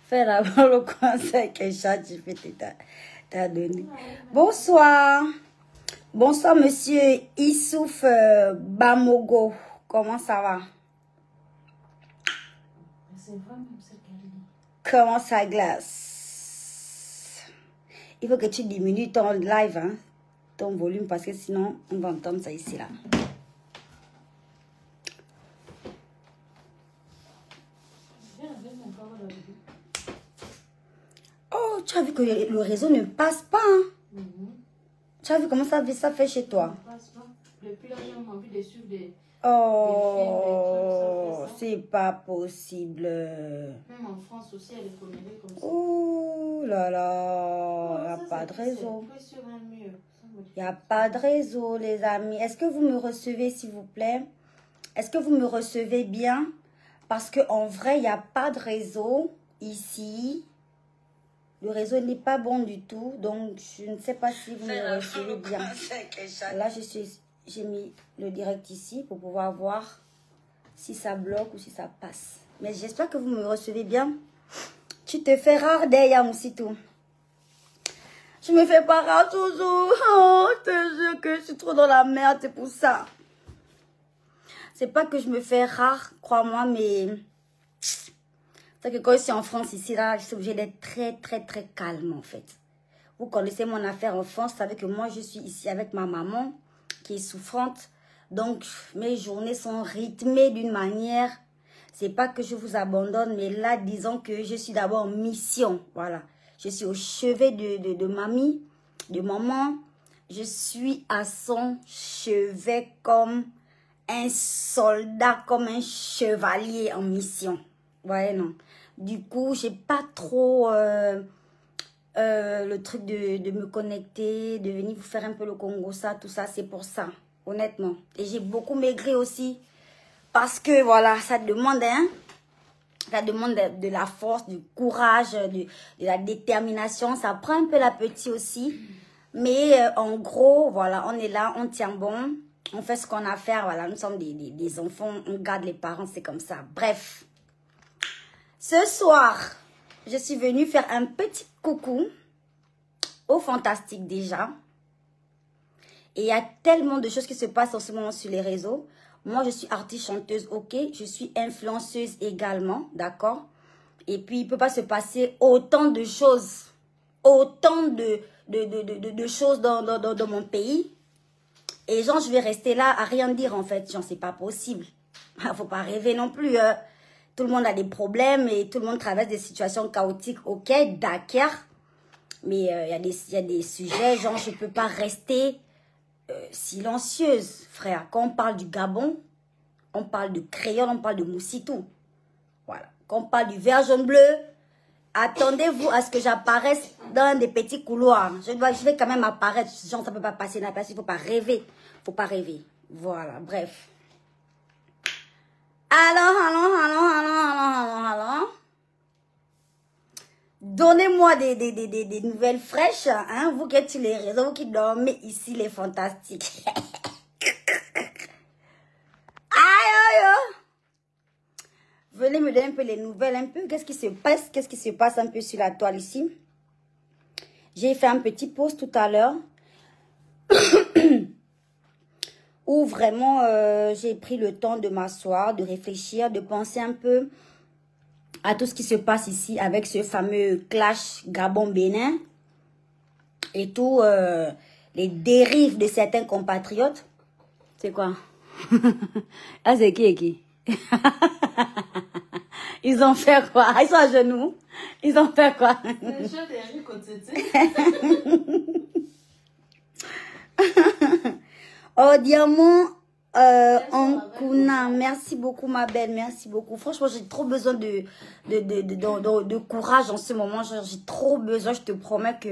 Faire avoir le conseil que ChatGPT t'a donné. Bonsoir. Bonsoir, monsieur Issouf Bamogo. Comment ça va? Comment ça glace? Il faut que tu diminues ton live, hein, ton volume, parce que sinon, on va entendre ça ici, là. Oh, tu as vu que le réseau ne passe pas, hein? Tu as vu comment ça fait chez toi? Depuis là, j'ai envie de suivre des... Oh, c'est pas possible. Même en France aussi, elle est commérée comme ça. Oh là là, il n'y a pas de réseau. Il n'y a pas de réseau, les amis. Est-ce que vous me recevez, s'il vous plaît? Est-ce que vous me recevez bien? Parce qu'en vrai, il n'y a pas de réseau ici. Le réseau n'est pas bon du tout. Donc, je ne sais pas si vous me recevez bien. Là, j'ai mis le direct ici pour pouvoir voir si ça bloque ou si ça passe. Mais j'espère que vous me recevez bien. Tu te fais rare derrière Moussitou. Je me fais pas rare toujours. Oh, je te jure que je suis trop dans la merde, c'est pour ça. C'est pas que je me fais rare, crois-moi, mais... C'est que quand je suis en France, ici, là, je suis obligée d'être très calme, en fait. Vous connaissez mon affaire en France, vous savez que moi, je suis ici avec ma maman, qui est souffrante. Donc, mes journées sont rythmées d'une manière... C'est pas que je vous abandonne, mais là, disons que je suis d'abord en mission. Voilà. Je suis au chevet de mamie, de maman. Je suis à son chevet comme un soldat, comme un chevalier en mission. Ouais, non. Du coup, j'ai pas trop le truc de me connecter, de venir vous faire un peu le Congo, ça, tout ça. C'est pour ça, honnêtement. Et j'ai beaucoup maigri aussi. Parce que, voilà, ça demande, hein. Ça demande de la force, du courage, de la détermination. Ça prend un peu l'appétit aussi. Mais en gros, voilà, on est là, on tient bon. On fait ce qu'on a à faire. Voilà, nous sommes des enfants, on garde les parents, c'est comme ça. Bref. Ce soir, je suis venue faire un petit coucou au Fantastique déjà. Et il y a tellement de choses qui se passent en ce moment sur les réseaux. Moi, je suis artiste, chanteuse, ok. Je suis influenceuse également, d'accord. Et puis, il ne peut pas se passer autant de choses. Autant de choses dans mon pays. Et genre, je vais rester là à rien dire, en fait. Genre, c'est pas possible. Il ne faut pas rêver non plus. Tout le monde a des problèmes et tout le monde traverse des situations chaotiques, ok, d'accord. Mais il y a des sujets, genre, je ne peux pas rester... silencieuse, frère. Quand on parle du Gabon, on parle de créole, on parle de Moussitou. Voilà. Quand on parle du vert jaune bleu, attendez-vous à ce que j'apparaisse dans des petits couloirs. Je vais quand même apparaître. Genre, ça ne peut pas passer la place. Il ne faut pas rêver. Il ne faut pas rêver. Voilà, bref. Alors. Donnez-moi des nouvelles fraîches, hein, vous qui êtes sur les réseaux, vous qui dormez ici, les fantastiques. Aïe. Venez me donner un peu les nouvelles, un peu. Qu'est-ce qui se passe? Qu'est-ce qui se passe un peu sur la toile ici? J'ai fait un petit post tout à l'heure. Où vraiment, j'ai pris le temps de m'asseoir, de réfléchir, de penser un peu à tout ce qui se passe ici avec ce fameux clash Gabon-Bénin et tout, les dérives de certains compatriotes. C'est quoi? Ah, c'est qui et qui? Ils ont fait quoi? Ils sont à genoux. Ils ont fait quoi? Oh, Diamant, Ankuna, merci beaucoup ma belle, merci beaucoup. Franchement, j'ai trop besoin de courage en ce moment. J'ai trop besoin, je te promets que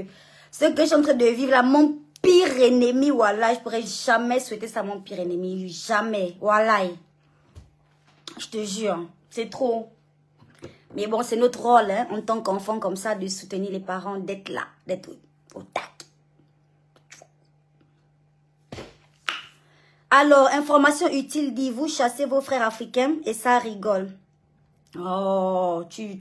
ce que je suis en train de vivre là, mon pire ennemi, voilà, je pourrais jamais souhaiter ça à mon pire ennemi, jamais, voilà. Je te jure, c'est trop. Mais bon, c'est notre rôle, hein, en tant qu'enfant comme ça, de soutenir les parents, d'être là, d'être au tac. Alors, information utile dit, vous chassez vos frères africains et ça rigole. Oh, tu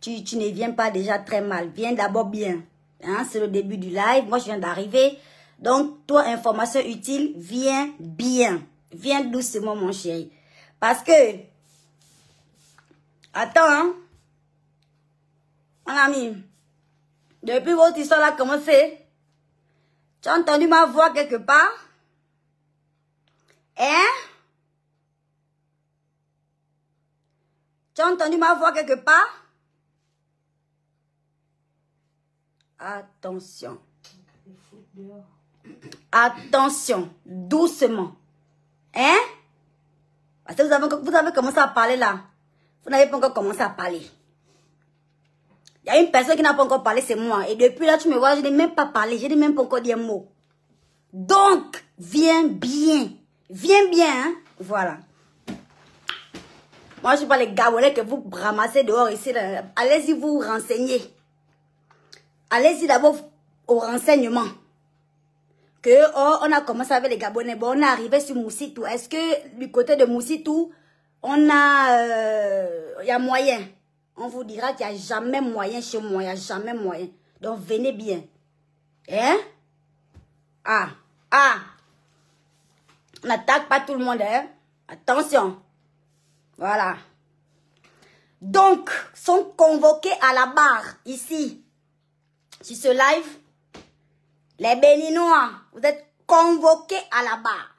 tu ne viens pas déjà très mal. Viens d'abord bien. Hein, c'est le début du live. Moi, je viens d'arriver. Donc, toi, information utile, viens bien. Viens doucement, mon chéri. Parce que... Attends, hein. Mon ami. Depuis votre histoire a commencé, tu as entendu ma voix quelque part? Hein? Tu as entendu ma voix quelque part? Attention. Attention. Doucement. Hein? Parce que vous avez commencé à parler là. Vous n'avez pas encore commencé à parler. Il y a une personne qui n'a pas encore parlé, c'est moi. Et depuis là, tu me vois, je n'ai même pas parlé. Je n'ai même pas encore dit un mot. Donc, viens bien. Viens bien, hein? Voilà. Moi, je ne suis pas les Gabonais que vous ramassez dehors ici. Allez-y vous renseigner. Allez-y d'abord au renseignement. Que, oh, on a commencé avec les Gabonais. Bon, on est arrivé sur Moussitou. Est-ce que du côté de Moussitou, on a... Il y a moyen. On vous dira qu'il n'y a jamais moyen chez moi. Il n'y a jamais moyen. Donc, venez bien. Hein? Ah. Ah. On n'attaque pas tout le monde, hein? Attention. Voilà. Donc, sont convoqués à la barre, ici, sur ce live, les Béninois, vous êtes convoqués à la barre.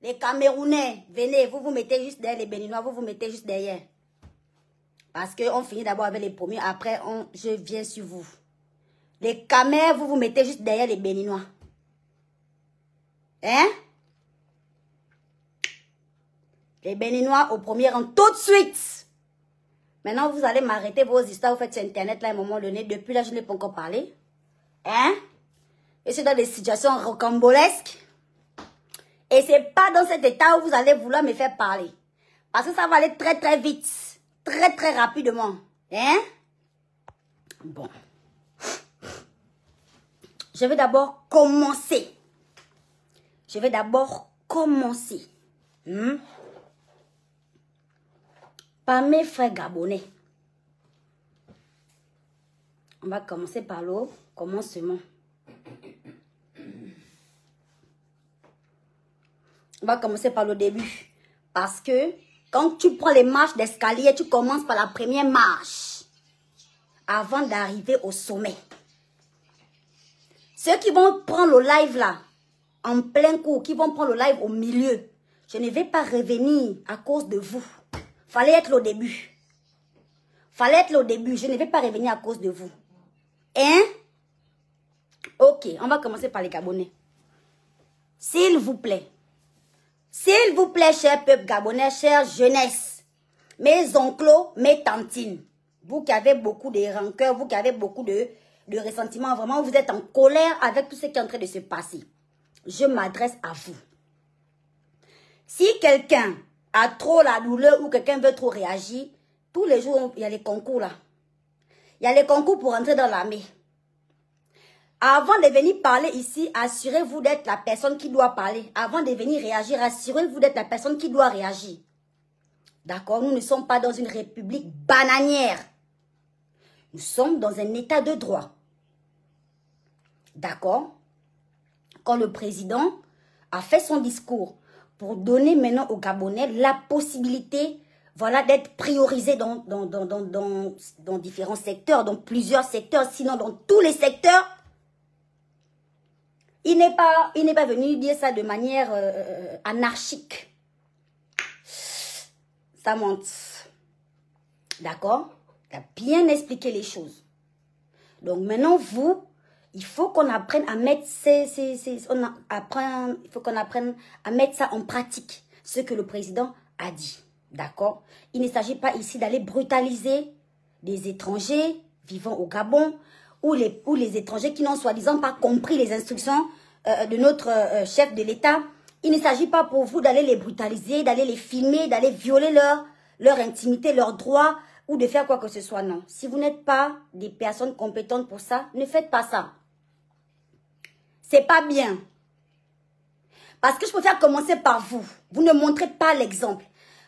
Les Camerounais, venez, vous vous mettez juste derrière les Béninois, vous vous mettez juste derrière. Parce qu'on finit d'abord avec les premiers, après, je viens sur vous. Les Camers, vous vous mettez juste derrière les Béninois. Hein? Les Béninois au premier rang, tout de suite. Maintenant, vous allez m'arrêter vos histoires, vous faites sur Internet, là, à un moment donné. Depuis là, je n'ai pas encore parlé. Hein? Et c'est dans des situations rocambolesques. Et c'est pas dans cet état où vous allez vouloir me faire parler. Parce que ça va aller très, très vite. Très, très rapidement. Hein? Bon. Je vais d'abord commencer. Je vais d'abord commencer. Par mes frères gabonais. On va commencer par le commencement. On va commencer par le début. Parce que quand tu prends les marches d'escalier, tu commences par la première marche. Avant d'arriver au sommet. Ceux qui vont prendre le live là, en plein cours, qui vont prendre le live au milieu, je ne vais pas revenir à cause de vous. Fallait être au début. Fallait être au début. Je ne vais pas revenir à cause de vous. Hein? Ok, on va commencer par les Gabonais. S'il vous plaît. S'il vous plaît, cher peuple gabonais, chère jeunesse, mes oncles, mes tantines, vous qui avez beaucoup de rancœur, vous qui avez beaucoup de ressentiment, vraiment, vous êtes en colère avec tout ce qui est en train de se passer. Je m'adresse à vous. Si quelqu'un a trop la douleur ou quelqu'un veut trop réagir, tous les jours, il y a les concours là. Il y a les concours pour entrer dans l'armée. Avant de venir parler ici, assurez-vous d'être la personne qui doit parler. Avant de venir réagir, assurez-vous d'être la personne qui doit réagir. D'accord? Nous ne sommes pas dans une république bananière. Nous sommes dans un état de droit. D'accord? Quand le président a fait son discours pour donner maintenant aux Gabonais la possibilité, voilà, d'être priorisés dans différents secteurs, dans plusieurs secteurs, sinon dans tous les secteurs, il n'est pas venu dire ça de manière anarchique. Ça monte. D'accord? Il a bien expliqué les choses. Donc maintenant, vous, il faut qu'on apprenne à mettre il faut qu'on apprenne à mettre ça en pratique, ce que le président a dit. D'accord? Il ne s'agit pas ici d'aller brutaliser des étrangers vivant au Gabon ou les étrangers qui n'ont soi-disant pas compris les instructions de notre chef de l'État. Il ne s'agit pas pour vous d'aller les brutaliser, d'aller les filmer, d'aller violer leur intimité, leurs droits ou de faire quoi que ce soit. Non. Si vous n'êtes pas des personnes compétentes pour ça, ne faites pas ça. C'est pas bien. Parce que je préfère commencer par vous. Vous ne montrez pas l'exemple.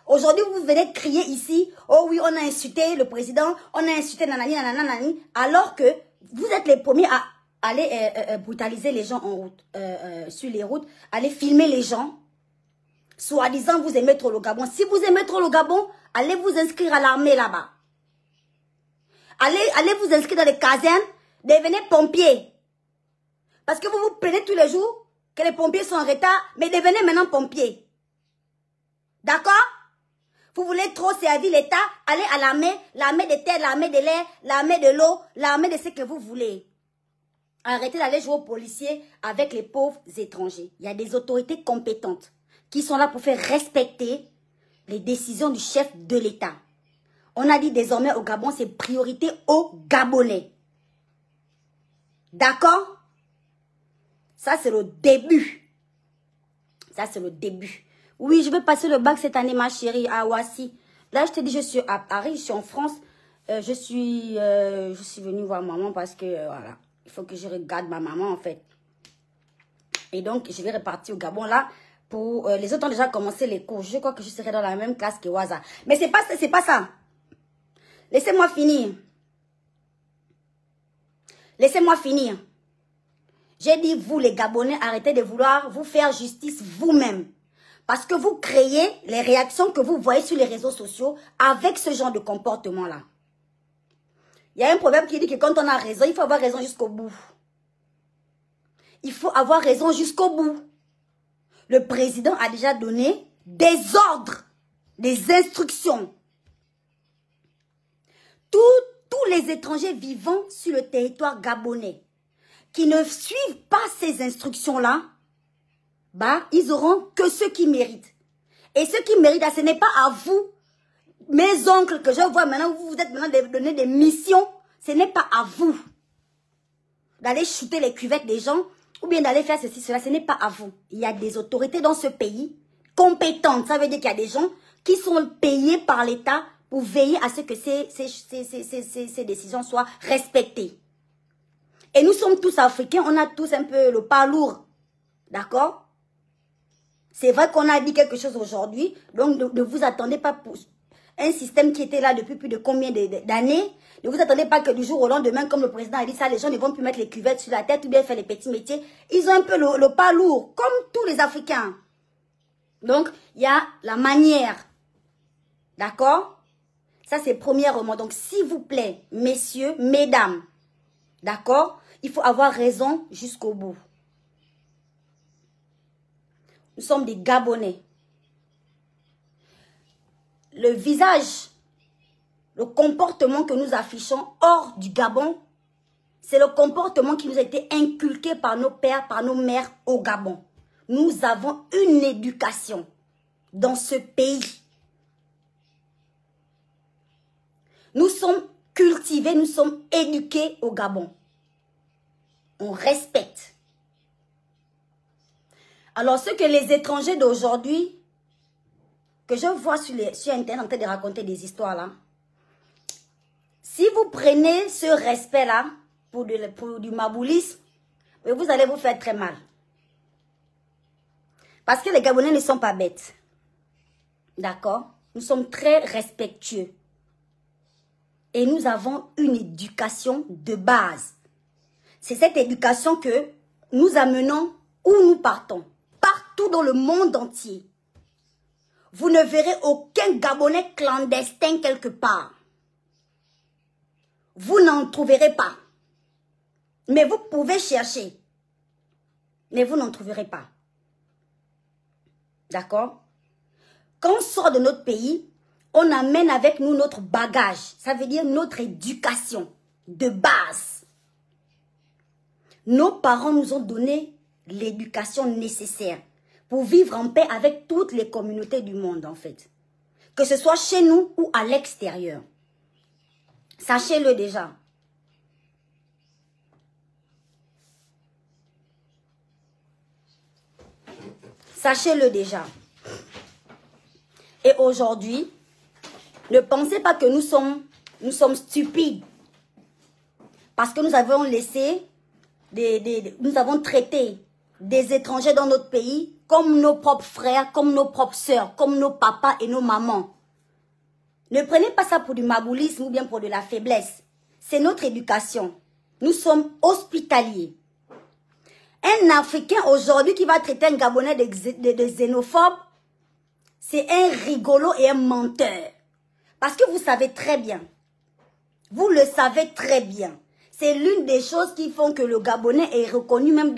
Aujourd'hui, vous venez crier ici, oh oui, on a insulté le président, on a insulté nanani, nanani, alors que vous êtes les premiers à aller brutaliser les gens en route, sur les routes, aller filmer les gens, soi-disant vous aimez trop le Gabon. Si vous aimez trop le Gabon, allez vous inscrire à l'armée là-bas. Allez vous inscrire dans les casernes, devenez pompier. Parce que vous vous plaignez tous les jours que les pompiers sont en retard, mais devenez maintenant pompier. D'accord? Vous voulez trop servir l'État, allez à l'armée de terre, l'armée de l'air, l'armée de l'eau, l'armée de ce que vous voulez. Arrêtez d'aller jouer aux policiers avec les pauvres étrangers. Il y a des autorités compétentes qui sont là pour faire respecter les décisions du chef de l'État. On a dit désormais au Gabon, c'est priorité aux Gabonais. D'accord? Ça, c'est le début. Ça, c'est le début. Oui, je vais passer le bac cette année, ma chérie, à Ouassi. Là, je te dis, je suis à Paris, je suis en France. Je suis venue voir maman parce que, voilà, il faut que je regarde ma maman, en fait. Et donc, je vais repartir au Gabon, là. Pour les autres ont déjà commencé les cours. Je crois que je serai dans la même classe que Waza. Mais c'est pas ça. Laissez-moi finir. Laissez-moi finir. J'ai dit, vous les Gabonais, arrêtez de vouloir vous faire justice vous-même. Parce que vous créez les réactions que vous voyez sur les réseaux sociaux avec ce genre de comportement-là. Il y a un proverbe qui dit que quand on a raison, il faut avoir raison jusqu'au bout. Il faut avoir raison jusqu'au bout. Le président a déjà donné des ordres, des instructions. Tous les étrangers vivant sur le territoire gabonais qui ne suivent pas ces instructions-là, bah, ils auront que ceux qui méritent. Et ceux qui méritent, ce n'est pas à vous, mes oncles, que je vois maintenant, vous êtes maintenant donner des missions, ce n'est pas à vous d'aller shooter les cuvettes des gens ou bien d'aller faire ceci, cela, ce n'est pas à vous. Il y a des autorités dans ce pays compétentes. Ça veut dire qu'il y a des gens qui sont payés par l'État pour veiller à ce que ces décisions soient respectées. Et nous sommes tous africains, on a tous un peu le pas lourd. D'accord? C'est vrai qu'on a dit quelque chose aujourd'hui, donc ne vous attendez pas pour un système qui était là depuis plus de combien d'années. Ne vous attendez pas que du jour au lendemain, comme le président a dit ça, les gens ne vont plus mettre les cuvettes sur la tête ou bien faire les petits métiers. Ils ont un peu le pas lourd, comme tous les Africains. Donc, il y a la manière. D'accord? Ça, c'est premièrement. Donc, s'il vous plaît, messieurs, mesdames, d'accord? Il faut avoir raison jusqu'au bout. Nous sommes des Gabonais. Le visage, le comportement que nous affichons hors du Gabon, c'est le comportement qui nous a été inculqué par nos pères, par nos mères au Gabon. Nous avons une éducation dans ce pays. Nous sommes cultivés, nous sommes éduqués au Gabon. On respecte. Alors, ce que les étrangers d'aujourd'hui, que je vois sur Internet en train de raconter des histoires là, si vous prenez ce respect-là pour du maboulisme, vous allez vous faire très mal. Parce que les Gabonais ne sont pas bêtes. D'accord? Nous sommes très respectueux. Et nous avons une éducation de base. C'est cette éducation que nous amenons où nous partons. Partout dans le monde entier. Vous ne verrez aucun Gabonais clandestin quelque part. Vous n'en trouverez pas. Mais vous pouvez chercher. Mais vous n'en trouverez pas. D'accord? Quand on sort de notre pays, on amène avec nous notre bagage. Ça veut dire notre éducation de base. Nos parents nous ont donné l'éducation nécessaire pour vivre en paix avec toutes les communautés du monde, en fait. Que ce soit chez nous ou à l'extérieur. Sachez-le déjà. Sachez-le déjà. Et aujourd'hui, ne pensez pas que nous sommes stupides. Parce que nous avons laissé, nous avons traité des étrangers dans notre pays comme nos propres frères, comme nos propres sœurs, comme nos papas et nos mamans. Ne prenez pas ça pour du maboulisme ou bien pour de la faiblesse. C'est notre éducation. Nous sommes hospitaliers. Un Africain aujourd'hui qui va traiter un Gabonais de xénophobe, c'est un rigolo et un menteur. Parce que vous savez très bien, vous le savez très bien, c'est l'une des choses qui font que le Gabonais est reconnu même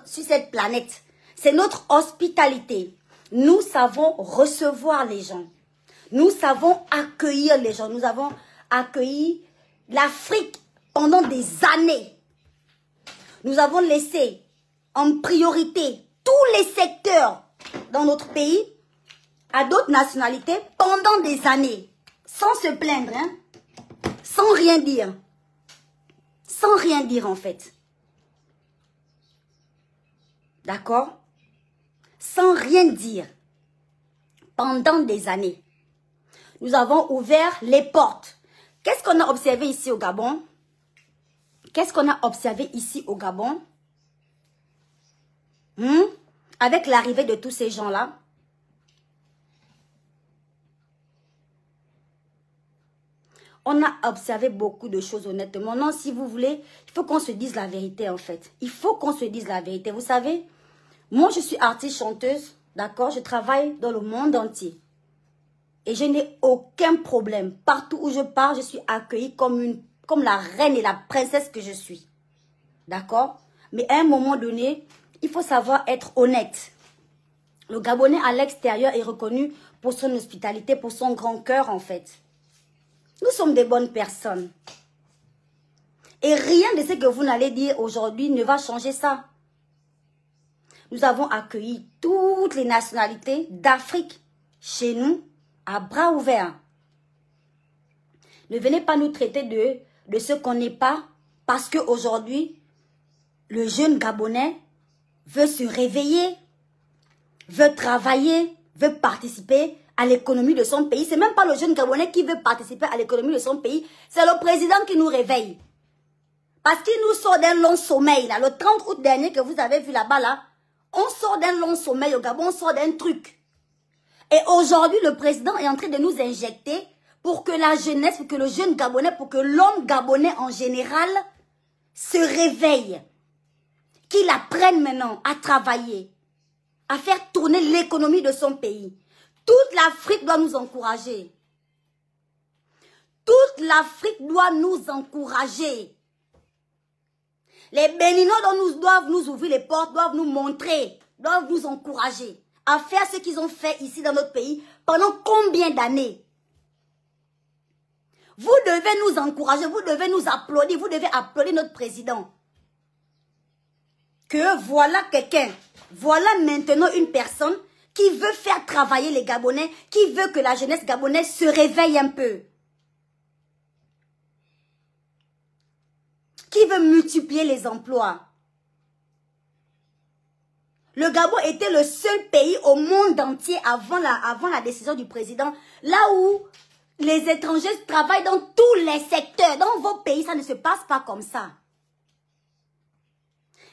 sur cette planète. C'est notre hospitalité. Nous savons recevoir les gens. Nous savons accueillir les gens. Nous avons accueilli l'Afrique pendant des années. Nous avons laissé en priorité tous les secteurs dans notre pays à d'autres nationalités pendant des années. Sans se plaindre, hein? Sans rien dire. Sans rien dire en fait. D'accord? Sans rien dire. Pendant des années. Nous avons ouvert les portes. Qu'est-ce qu'on a observé ici au Gabon? Qu'est-ce qu'on a observé ici au Gabon? Avec l'arrivée de tous ces gens-là. On a observé beaucoup de choses honnêtement. Non, si vous voulez, il faut qu'on se dise la vérité en fait. Il faut qu'on se dise la vérité. Vous savez, moi je suis artiste chanteuse, d'accord? Je travaille dans le monde entier. Et je n'ai aucun problème. Partout où je pars, je suis accueillie comme la reine et la princesse que je suis. D'accord? Mais à un moment donné, il faut savoir être honnête. Le Gabonais à l'extérieur est reconnu pour son hospitalité, pour son grand cœur en fait. Nous sommes des bonnes personnes. Et rien de ce que vous n'allez dire aujourd'hui ne va changer ça. Nous avons accueilli toutes les nationalités d'Afrique chez nous à bras ouverts. Ne venez pas nous traiter de ce qu'on n'est pas parce qu'aujourd'hui, le jeune Gabonais veut se réveiller, veut travailler, veut participer à l'économie de son pays. Ce n'est même pas le jeune Gabonais qui veut participer à l'économie de son pays. C'est le président qui nous réveille. Parce qu'il nous sort d'un long sommeil. Là. Le 30 août dernier que vous avez vu là-bas, là, on sort d'un long sommeil au Gabon, on sort d'un truc. Et aujourd'hui, le président est en train de nous injecter pour que la jeunesse, pour que le jeune Gabonais, pour que l'homme Gabonais en général se réveille. Qu'il apprenne maintenant à travailler, à faire tourner l'économie de son pays. Toute l'Afrique doit nous encourager. Toute l'Afrique doit nous encourager. Les Béninois doivent nous ouvrir les portes, doivent nous montrer, doivent nous encourager à faire ce qu'ils ont fait ici dans notre pays pendant combien d'années? Vous devez nous encourager, vous devez nous applaudir, vous devez applaudir notre président. Que voilà quelqu'un, voilà maintenant une personne qui veut faire travailler les Gabonais, qui veut que la jeunesse gabonaise se réveille un peu. Qui veut multiplier les emplois. Le Gabon était le seul pays au monde entier avant la décision du président, là où les étrangers travaillent dans tous les secteurs. Dans vos pays, ça ne se passe pas comme ça.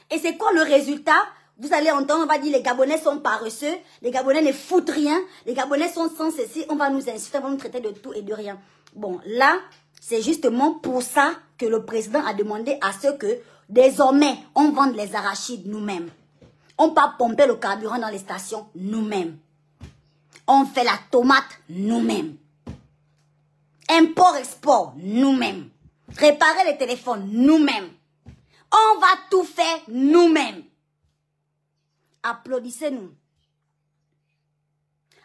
Et c'est quoi le résultat? Vous allez entendre, on va dire les Gabonais sont paresseux, les Gabonais ne foutent rien, les Gabonais sont sans ceci, on va nous insulter, on va nous traiter de tout et de rien. Bon, là, c'est justement pour ça que le président a demandé à ce que, désormais, on vende les arachides nous-mêmes. On va pomper le carburant dans les stations nous-mêmes. On fait la tomate nous-mêmes. Import-export nous-mêmes. Réparer les téléphones nous-mêmes. On va tout faire nous-mêmes. Applaudissez-nous.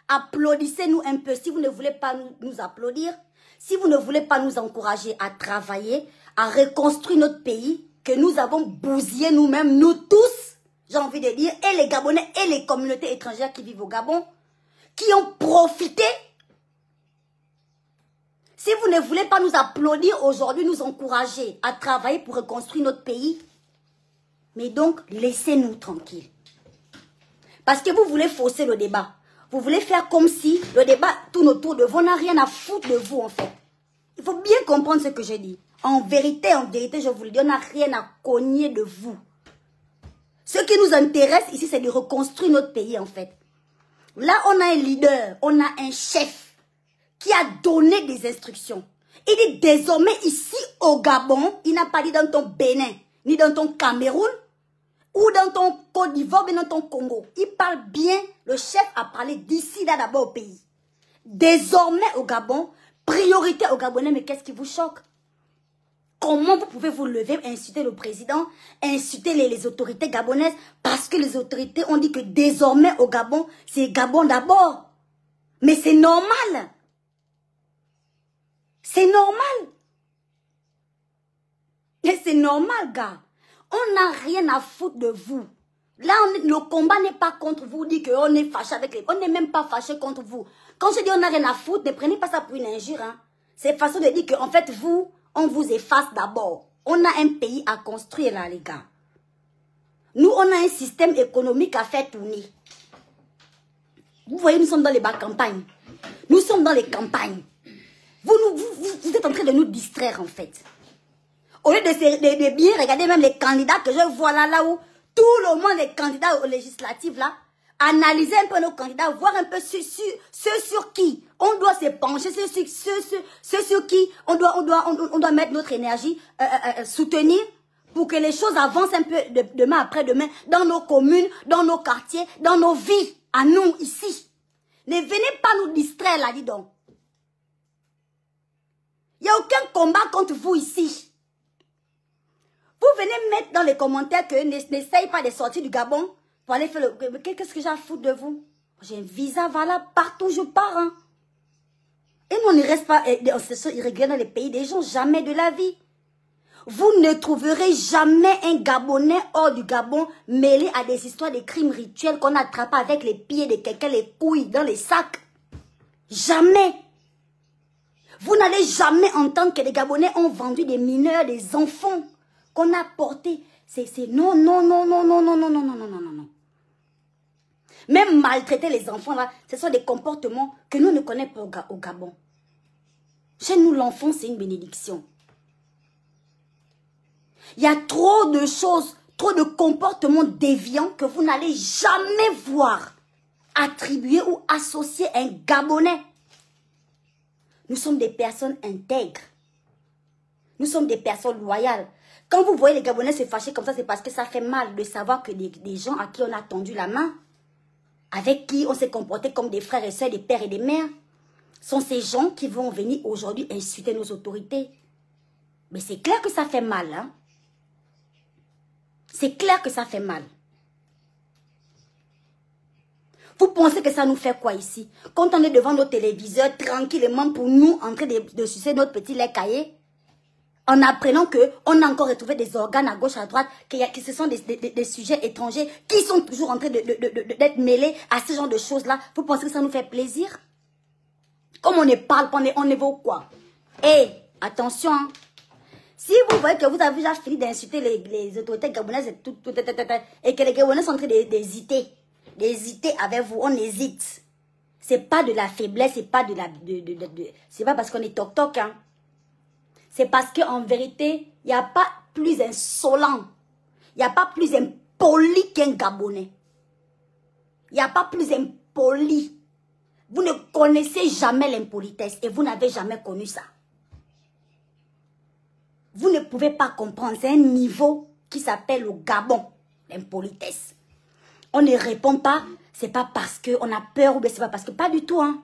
Applaudissez-nous un peu. Si vous ne voulez pas nous applaudir, si vous ne voulez pas nous encourager à travailler, à reconstruire notre pays, que nous avons bousillé nous-mêmes, nous tous, j'ai envie de dire, et les Gabonais et les communautés étrangères qui vivent au Gabon, qui ont profité. Si vous ne voulez pas nous applaudir aujourd'hui, nous encourager à travailler pour reconstruire notre pays, mais donc laissez-nous tranquilles. Parce que vous voulez fausser le débat. Vous voulez faire comme si le débat tourne autour de vous. On n'a rien à foutre de vous en fait. Il faut bien comprendre ce que je dis. En vérité, je vous le dis, on n'a rien à cogner de vous. Ce qui nous intéresse ici, c'est de reconstruire notre pays, en fait. Là, on a un leader, on a un chef qui a donné des instructions. Il dit désormais ici au Gabon, il n'a pas dit dans ton Bénin, ni dans ton Cameroun, ou dans ton Côte d'Ivoire, mais dans ton Congo. Il parle bien, le chef a parlé d'ici là d'abord au pays. Désormais au Gabon, priorité aux Gabonais, mais qu'est-ce qui vous choque? Comment vous pouvez vous lever, insulter le président, insulter les autorités gabonaises, parce que les autorités ont dit que désormais au Gabon, c'est Gabon d'abord. Mais c'est normal. C'est normal. Et c'est normal, gars. On n'a rien à foutre de vous. Là, le combat n'est pas contre vous, dit qu'on est fâché avec les... On n'est même pas fâché contre vous. Quand je dis on n'a rien à foutre, ne prenez pas ça pour une injure. Hein. C'est façon de dire qu'en fait, vous, on vous efface d'abord. On a un pays à construire là, les gars. Nous, on a un système économique à faire tourner. Vous voyez, nous sommes dans les bas campagnes. Nous sommes dans les campagnes. Vous êtes en train de nous distraire, en fait. Au lieu de bien regarder même les candidats que je vois là où tout le monde est candidat aux législatives, là, analyser un peu nos candidats, voir un peu ceux sur qui on doit se pencher, ceux sur qui on doit mettre notre énergie, soutenir pour que les choses avancent un peu demain après demain dans nos communes, dans nos quartiers, dans nos vies, à nous ici. Ne venez pas nous distraire là, dis donc. Il n'y a aucun combat contre vous ici. Vous venez mettre dans les commentaires que n'essaye pas de sortir du Gabon pour aller faire le... Qu'est-ce que j'ai à foutre de vous? J'ai un visa valable partout où je pars. Hein. Et nous, on ne reste pas irrégulier dans les pays des gens, jamais de la vie. Vous ne trouverez jamais un Gabonais hors du Gabon mêlé à des histoires de crimes rituels qu'on attrape avec les pieds de quelqu'un, les couilles dans les sacs. Jamais. Vous n'allez jamais entendre que les Gabonais ont vendu des mineurs, des enfants qu'on a portés. C'est non. Même maltraiter les enfants, là, ce sont des comportements que nous ne connaissons pas au Gabon. Chez nous, l'enfant, c'est une bénédiction. Il y a trop de choses, trop de comportements déviants que vous n'allez jamais voir attribuer ou associer un Gabonais. Nous sommes des personnes intègres. Nous sommes des personnes loyales. Quand vous voyez les Gabonais se fâcher comme ça, c'est parce que ça fait mal de savoir que des gens à qui on a tendu la main, avec qui on s'est comporté comme des frères et sœurs, des pères et des mères, sont ces gens qui vont venir aujourd'hui insulter nos autorités. Mais c'est clair que ça fait mal, hein? C'est clair que ça fait mal. Vous pensez que ça nous fait quoi ici? Quand on est devant nos téléviseurs, tranquillement pour nous, en train de sucer notre petit lait caillé, en apprenant qu'on a encore retrouvé des organes à gauche, à droite, que ce sont des sujets étrangers qui sont toujours en train d'être mêlés à ce genre de choses-là. Vous pensez que ça nous fait plaisir? Comme on ne parle pas, on évoque quoi? Eh, attention, hein. Si vous voyez que vous avez déjà fini d'insulter les autorités gabonaises et que les Gabonais sont en train d'hésiter avec vous, on hésite. C'est pas de la faiblesse, c'est pas c'est pas parce qu'on est toc-toc, hein. C'est parce qu'en vérité, il n'y a pas plus insolent, il n'y a pas plus impoli qu'un Gabonais. Il n'y a pas plus impoli. Vous ne connaissez jamais l'impolitesse et vous n'avez jamais connu ça. Vous ne pouvez pas comprendre. C'est un niveau qui s'appelle le Gabon, l'impolitesse. On ne répond pas, c'est pas parce qu'on a peur ou bien c'est pas parce que... Pas du tout, hein.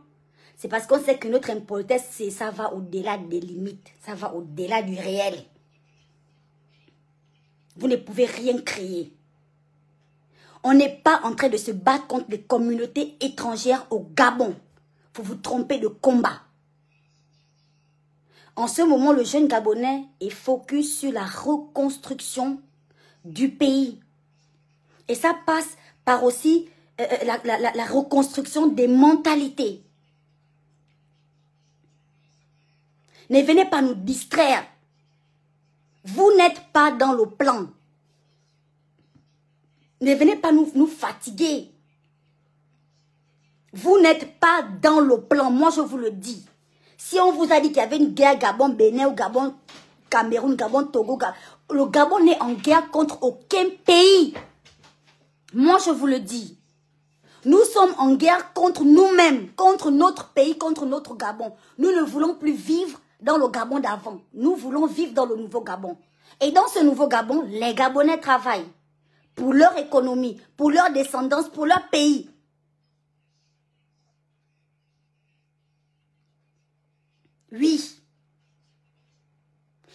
C'est parce qu'on sait que notre impolitesse, ça va au-delà des limites. Ça va au-delà du réel. Vous ne pouvez rien créer. On n'est pas en train de se battre contre les communautés étrangères au Gabon. Vous vous trompez de combat. En ce moment, le jeune Gabonais est focus sur la reconstruction du pays. Et ça passe par aussi la reconstruction des mentalités. Ne venez pas nous distraire. Vous n'êtes pas dans le plan. Ne venez pas nous fatiguer. Vous n'êtes pas dans le plan. Moi, je vous le dis. Si on vous a dit qu'il y avait une guerre Gabon-Bénin ou Gabon-Cameroun, Gabon-Togo, le Gabon n'est en guerre contre aucun pays. Moi, je vous le dis. Nous sommes en guerre contre nous-mêmes, contre notre pays, contre notre Gabon. Nous ne voulons plus vivre dans le Gabon d'avant. Nous voulons vivre dans le nouveau Gabon. Et dans ce nouveau Gabon, les Gabonais travaillent pour leur économie, pour leur descendance, pour leur pays. Oui.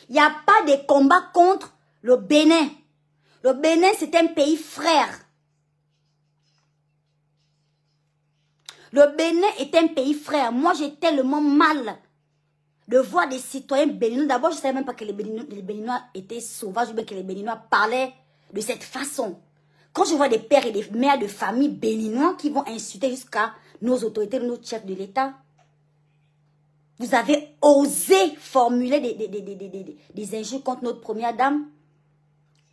Il n'y a pas de combat contre le Bénin. Le Bénin, c'est un pays frère. Le Bénin est un pays frère. Moi, j'ai tellement mal de voir des citoyens béninois. D'abord, je ne savais même pas que les Béninois étaient sauvages ou bien que les Béninois parlaient de cette façon. Quand je vois des pères et des mères de famille béninois qui vont insulter jusqu'à nos autorités, nos chefs de l'État, vous avez osé formuler des injures contre notre première dame,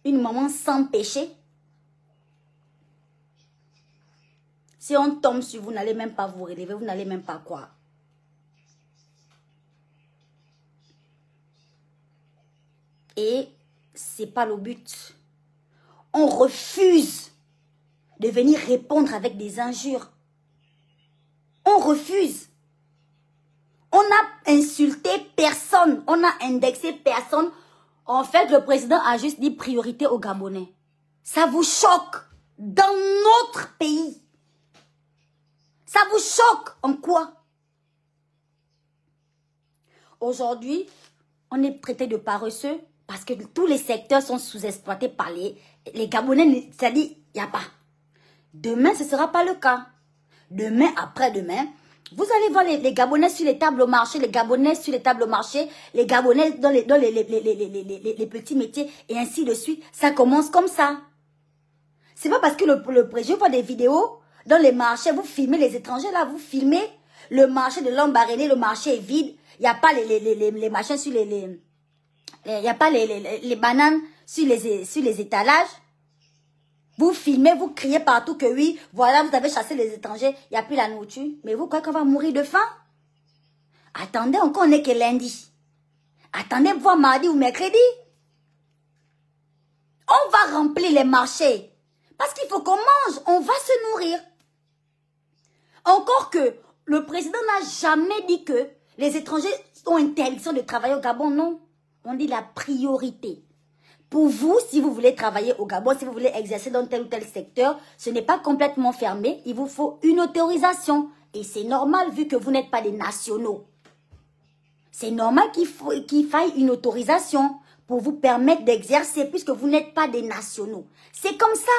une maman sans péché. Si on tombe sur vous, vous n'allez même pas vous relever, vous n'allez même pas croire. Et ce n'est pas le but. On refuse de venir répondre avec des injures. On refuse. On n'a insulté personne. On n'a indexé personne. En fait, le président a juste dit priorité aux Gabonais. Ça vous choque dans notre pays. Ça vous choque en quoi? Aujourd'hui, on est traité de paresseux parce que tous les secteurs sont sous-exploités par les Gabonais. C'est-à-dire, il n'y a pas. Demain, ce ne sera pas le cas. Demain, après-demain, vous allez voir les Gabonais sur les tables au marché, les Gabonais sur les tables au marché, les Gabonais dans les petits métiers et ainsi de suite. Ça commence comme ça. C'est pas parce que le président voit des vidéos dans les marchés, vous filmez les étrangers là, vous filmez le marché de Lambaréné, le marché est vide, il n'y a pas les machins sur il n'y a pas les bananes sur les étalages. Vous filmez, vous criez partout que oui, voilà, vous avez chassé les étrangers, il n'y a plus la nourriture. Mais vous croyez qu'on va mourir de faim? Attendez, encore on n'est que lundi. Attendez voir mardi ou mercredi. On va remplir les marchés. Parce qu'il faut qu'on mange, on va se nourrir. Encore que le président n'a jamais dit que les étrangers ont interdiction de travailler au Gabon, non. On dit la priorité. Pour vous, si vous voulez travailler au Gabon, si vous voulez exercer dans tel ou tel secteur, ce n'est pas complètement fermé. Il vous faut une autorisation. Et c'est normal vu que vous n'êtes pas des nationaux. C'est normal qu'il faille une autorisation pour vous permettre d'exercer puisque vous n'êtes pas des nationaux. C'est comme ça.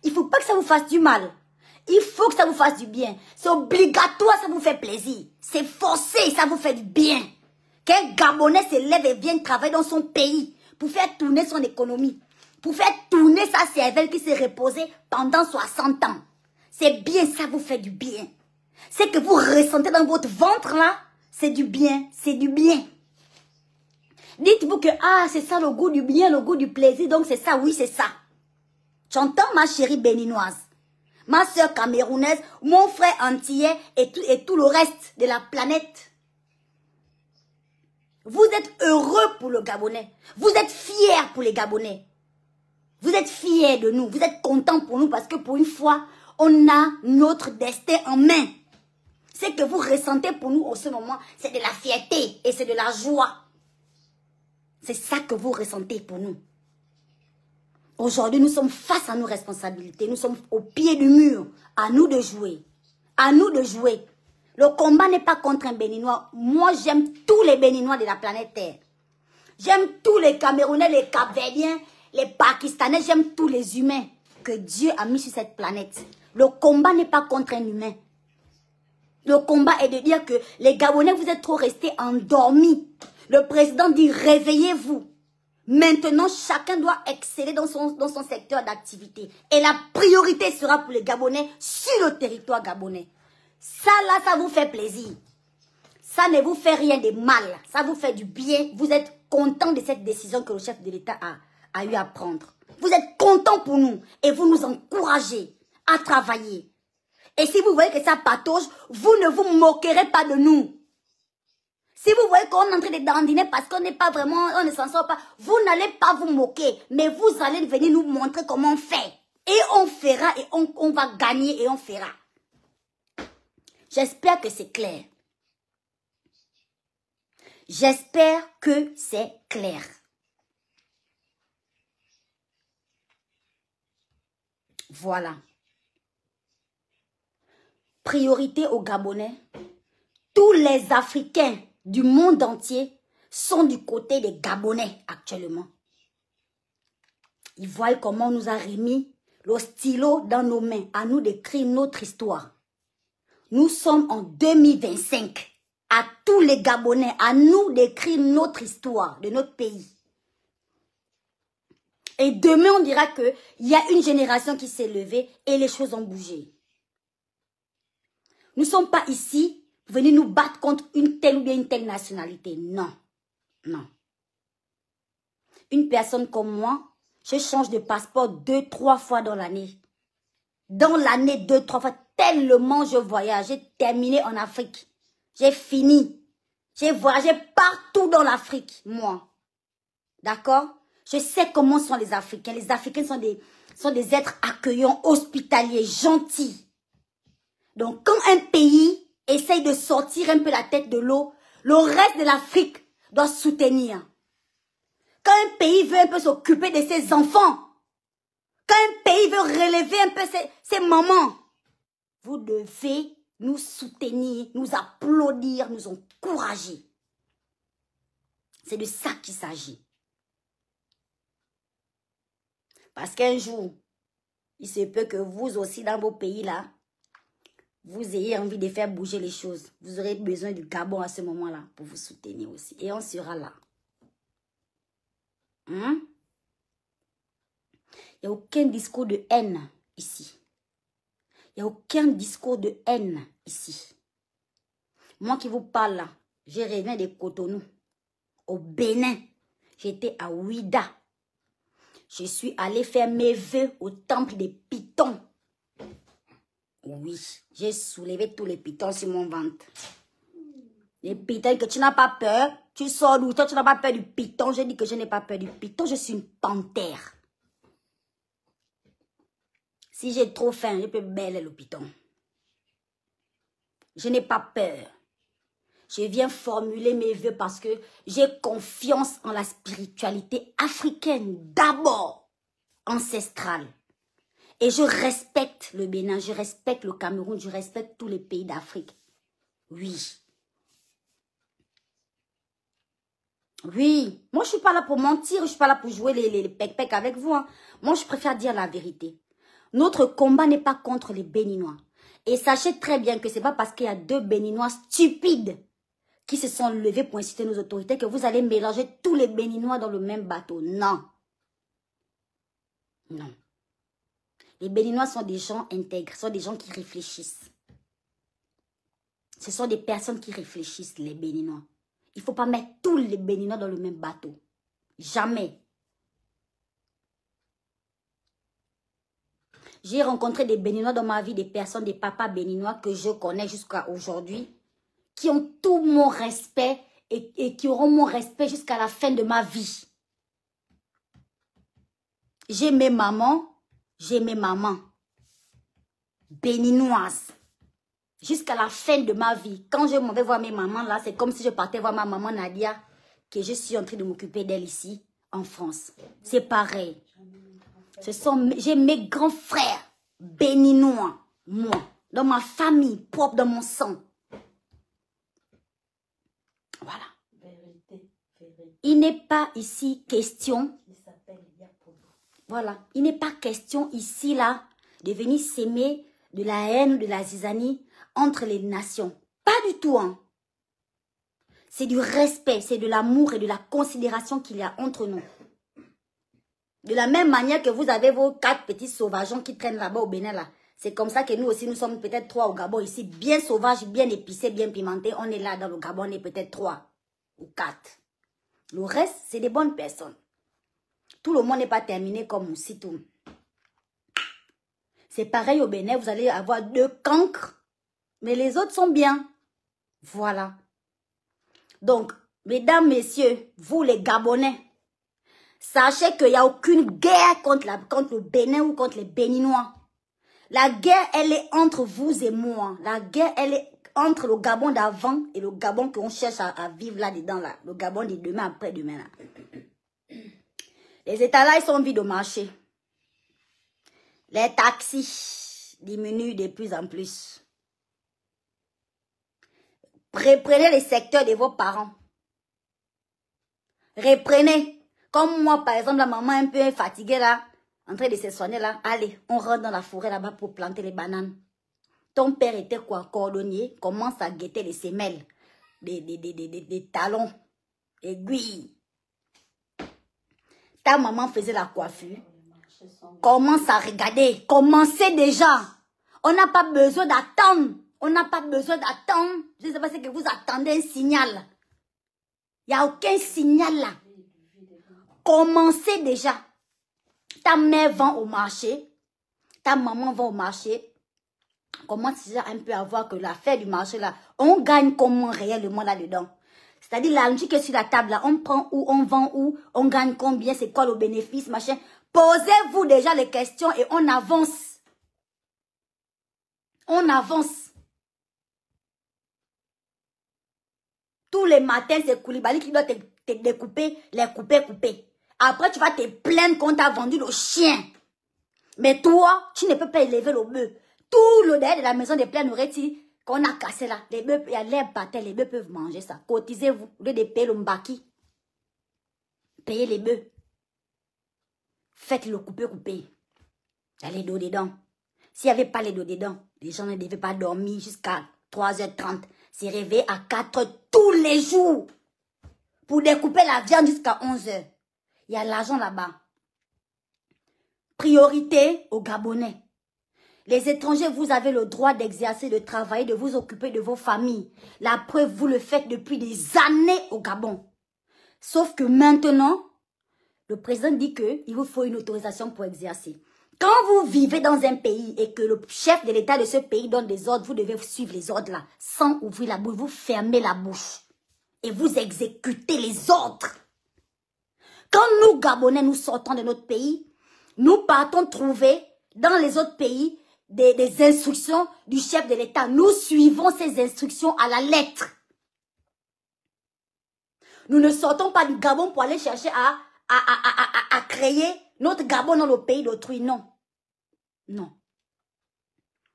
Il ne faut pas que ça vous fasse du mal. Il faut que ça vous fasse du bien. C'est obligatoire, ça vous fait plaisir. C'est forcé, ça vous fait du bien. Qu'un Gabonais se lève et vienne travailler dans son pays pour faire tourner son économie, pour faire tourner sa cervelle qui s'est reposée pendant 60 ans. C'est bien, ça vous fait du bien. C'est que vous ressentez dans votre ventre là, c'est du bien, c'est du bien. Dites-vous que, c'est ça le goût du bien, le goût du plaisir, donc c'est ça, oui, c'est ça. J'entends ma chérie béninoise, ma soeur camerounaise, mon frère antillais et tout le reste de la planète. Vous êtes heureux pour le Gabonais. Vous êtes fiers pour les Gabonais. Vous êtes fiers de nous. Vous êtes contents pour nous parce que pour une fois, on a notre destin en main. Ce que vous ressentez pour nous en ce moment, c'est de la fierté et c'est de la joie. C'est ça que vous ressentez pour nous. Aujourd'hui, nous sommes face à nos responsabilités. Nous sommes au pied du mur. À nous de jouer. À nous de jouer. Le combat n'est pas contre un Béninois. Moi, j'aime tous les Béninois de la planète Terre. J'aime tous les Camerounais, les Cap-Verdiens, les Pakistanais. J'aime tous les humains que Dieu a mis sur cette planète. Le combat n'est pas contre un humain. Le combat est de dire que les Gabonais, vous êtes trop restés endormis. Le président dit réveillez-vous. Maintenant, chacun doit exceller dans son secteur d'activité. Et la priorité sera pour les Gabonais sur le territoire gabonais. Ça là, ça vous fait plaisir. Ça ne vous fait rien de mal. Ça vous fait du bien. Vous êtes content de cette décision que le chef de l'État a eu à prendre. Vous êtes content pour nous. Et vous nous encouragez à travailler. Et si vous voyez que ça patauge, vous ne vous moquerez pas de nous. Si vous voyez qu'on est en train de dandiner parce qu'on n'est pas vraiment, on ne s'en sort pas, vous n'allez pas vous moquer. Mais vous allez venir nous montrer comment on fait Et on fera, et on va gagner, et on fera. J'espère que c'est clair. J'espère que c'est clair. Voilà. Priorité aux Gabonais. Tous les Africains du monde entier sont du côté des Gabonais actuellement. Ils voient comment on nous a remis le stylo dans nos mains, à nous d'écrire notre histoire. Nous sommes en 2025. À tous les Gabonais, à nous d'écrire notre histoire de notre pays. Et demain, on dira qu'il y a une génération qui s'est levée et les choses ont bougé. Nous ne sommes pas ici pour venir nous battre contre une telle ou bien une telle nationalité. Non. Non. Une personne comme moi, je change de passeport 2-3 fois dans l'année. Dans l'année, 2-3 fois, tellement je voyage. J'ai terminé en Afrique. J'ai fini. J'ai voyagé partout dans l'Afrique, moi. D'accord? Je sais comment sont les Africains. Les Africains sont des êtres accueillants, hospitaliers, gentils. Donc, quand un pays essaye de sortir un peu la tête de l'eau, le reste de l'Afrique doit soutenir. Quand un pays veut un peu s'occuper de ses enfants, quand un pays veut relever un peu ses mamans, vous devez nous soutenir, nous applaudir, nous encourager. C'est de ça qu'il s'agit. Parce qu'un jour, il se peut que vous aussi dans vos pays-là, vous ayez envie de faire bouger les choses. Vous aurez besoin du Gabon à ce moment-là pour vous soutenir aussi. Et on sera là. Il n'y a aucun discours de haine ici. Il n'y a aucun discours de haine ici. Moi qui vous parle là, je reviens de Cotonou, au Bénin. J'étais à Ouida. Je suis allée faire mes vœux au temple des pitons. Oui, j'ai soulevé tous les pitons sur mon ventre. Les pitons que tu n'as pas peur, tu sors d'où? Toi, tu n'as pas peur du piton. Je dis que je n'ai pas peur du piton, je suis une panthère. Si j'ai trop faim, je peux bêler le piton. Je n'ai pas peur. Je viens formuler mes vœux parce que j'ai confiance en la spiritualité africaine, d'abord ancestrale. Et je respecte le Bénin, je respecte le Cameroun, je respecte tous les pays d'Afrique. Oui. Oui. Moi, je ne suis pas là pour mentir, je ne suis pas là pour jouer les pec-pec avec vous. Hein. Moi, je préfère dire la vérité. Notre combat n'est pas contre les Béninois. Et sachez très bien que ce n'est pas parce qu'il y a 2 Béninois stupides qui se sont levés pour inciter nos autorités que vous allez mélanger tous les Béninois dans le même bateau. Non. Non. Les Béninois sont des gens intègres, sont des gens qui réfléchissent. Ce sont des personnes qui réfléchissent, les Béninois. Il ne faut pas mettre tous les Béninois dans le même bateau. Jamais. J'ai rencontré des Béninois dans ma vie, des personnes, des papas béninois que je connais jusqu'à aujourd'hui, qui ont tout mon respect et qui auront mon respect jusqu'à la fin de ma vie. J'ai mes mamans béninoises. Jusqu'à la fin de ma vie. Quand je m'en vais voir mes mamans là, c'est comme si je partais voir ma maman Nadia, que je suis en train de m'occuper d'elle ici, en France. C'est pareil. J'ai mes grands frères béninois, moi, dans ma famille, propre dans mon sang. Voilà. Il n'est pas ici question. Voilà. Il n'est pas question ici là de venir s'aimer de la haine ou de la zizanie entre les nations. Pas du tout. Hein. C'est du respect, c'est de l'amour et de la considération qu'il y a entre nous. De la même manière que vous avez vos 4 petits sauvageons qui traînent là-bas au Bénin là. C'est comme ça que nous aussi, nous sommes peut-être 3 au Gabon ici, bien sauvages, bien épicés, bien pimentés. On est là dans le Gabon, on est peut-être 3 ou 4. Le reste, c'est des bonnes personnes. Tout le monde n'est pas terminé comme Moussitou. C'est pareil au Bénin, vous allez avoir 2 cancres, mais les autres sont bien. Voilà. Donc, mesdames, messieurs, vous les Gabonais, Sachez qu'il n'y a aucune guerre contre le Bénin ou contre les Béninois. La guerre, elle est entre vous et moi. La guerre, elle est entre le Gabon d'avant et le Gabon qu'on cherche à vivre là-dedans. Là. Le Gabon de demain, après-demain. Les États là, ils sont vides au marché. Les taxis diminuent de plus en plus. Reprenez les secteurs de vos parents. Reprenez. Comme moi, par exemple, la maman un peu fatiguée là, en train de se soigner là. Allez, on rentre dans la forêt là-bas pour planter les bananes. Ton père était quoi? Cordonnier. Commence à guetter les semelles. Des talons. Aiguilles. Ta maman faisait la coiffure. Commence à regarder. Commencez déjà. On n'a pas besoin d'attendre. On n'a pas besoin d'attendre. Je ne sais pas si vous attendez un signal. Il n'y a aucun signal là. Commencez déjà. Ta mère vend au marché. Ta maman vend au marché. Commence déjà un peu à voir que l'affaire du marché là, on gagne comment réellement là-dedans. C'est-à-dire l'argent qui est sur la table là, on prend où, on vend où, on gagne combien, c'est quoi le bénéfice, machin. Posez-vous déjà les questions et on avance. On avance. Tous les matins, c'est Koulibaly qui doit te découper, les couper. Après, tu vas te plaindre qu'on t'a vendu le chien. Mais toi, tu ne peux pas élever le bœuf. Tout le derrière de la maison des pleins nourriture qu'on a cassé là. Les bœufs, il y a l'herbe par terre, les bœufs peuvent manger ça. Cotisez-vous, au lieu de payer le mbaki. Payez les bœufs. Faites le couper. Il y a les dos dedans. S'il n'y avait pas les dos dedans, les gens ne devaient pas dormir jusqu'à 3h30. C'est réveillé à 4h tous les jours. Pour découper la viande jusqu'à 11h. Il y a l'argent là-bas. Priorité aux Gabonais. Les étrangers, vous avez le droit d'exercer, de travailler, de vous occuper de vos familles. La preuve, vous le faites depuis des années au Gabon. Sauf que maintenant, le président dit qu'il vous faut une autorisation pour exercer. Quand vous vivez dans un pays et que le chef de l'État de ce pays donne des ordres, vous devez suivre les ordres là, sans ouvrir la bouche. Vous fermez la bouche et vous exécutez les ordres. Quand nous, Gabonais, nous sortons de notre pays, nous partons trouver dans les autres pays des instructions du chef de l'État. Nous suivons ces instructions à la lettre. Nous ne sortons pas du Gabon pour aller chercher à créer notre Gabon dans le pays d'autrui. Non. Non.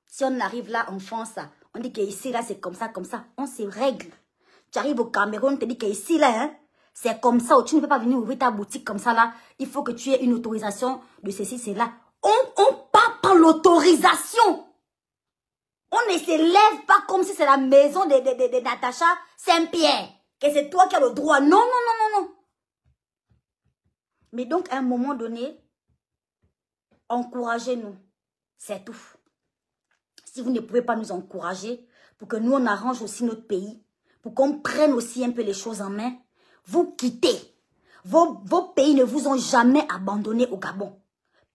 Si on arrive là en France, on dit qu'ici, là, c'est comme ça. On se règle. Tu arrives au Cameroun, on te dit qu'ici, là, hein, c'est comme ça. Tu ne peux pas venir ouvrir ta boutique comme ça, là. Il faut que tu aies une autorisation de ceci, c'est là. On part par l'autorisation. On ne se lève pas comme si c'est la maison de Natacha Saint-Pierre. Que c'est toi qui as le droit. Non. Mais donc, à un moment donné, encouragez-nous. C'est tout. Si vous ne pouvez pas nous encourager, pour que nous, on arrange aussi notre pays, pour qu'on prenne aussi un peu les choses en main, vous quittez. Vos pays ne vous ont jamais abandonné au Gabon.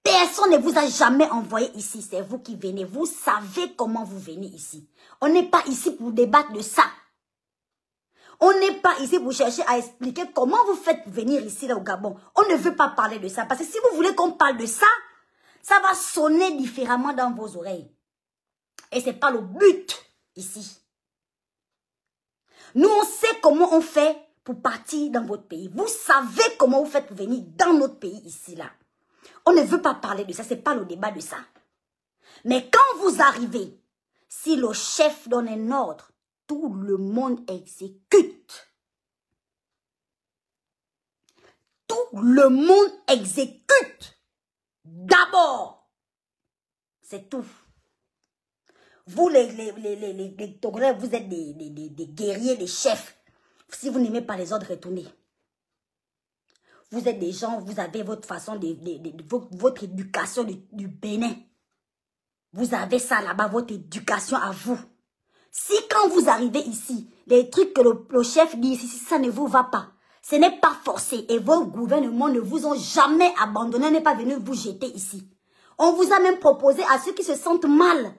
Personne ne vous a jamais envoyé ici. C'est vous qui venez. Vous savez comment vous venez ici. On n'est pas ici pour débattre de ça. On n'est pas ici pour chercher à expliquer comment vous faites venir ici là au Gabon. On ne veut pas parler de ça. Parce que si vous voulez qu'on parle de ça, ça va sonner différemment dans vos oreilles. Et ce n'est pas le but ici. Nous, on sait comment on fait pour partir dans votre pays. Vous savez comment vous faites pour venir dans notre pays ici là. On ne veut pas parler de ça. Ce n'est pas le débat de ça. Mais quand vous arrivez, si le chef donne un ordre, tout le monde exécute. Tout le monde exécute. D'abord. C'est tout. Vous, les Togolais, vous êtes des guerriers, des chefs. Si vous n'aimez pas les ordres, retournez. Vous êtes des gens, vous avez votre façon, votre éducation du Bénin. Vous avez ça là-bas, votre éducation à vous. Si quand vous arrivez ici, les trucs que le chef dit ici, si ça ne vous va pas, ce n'est pas forcé. Et vos gouvernements ne vous ont jamais abandonné, n'est pas venu vous jeter ici. On vous a même proposé à ceux qui se sentent mal.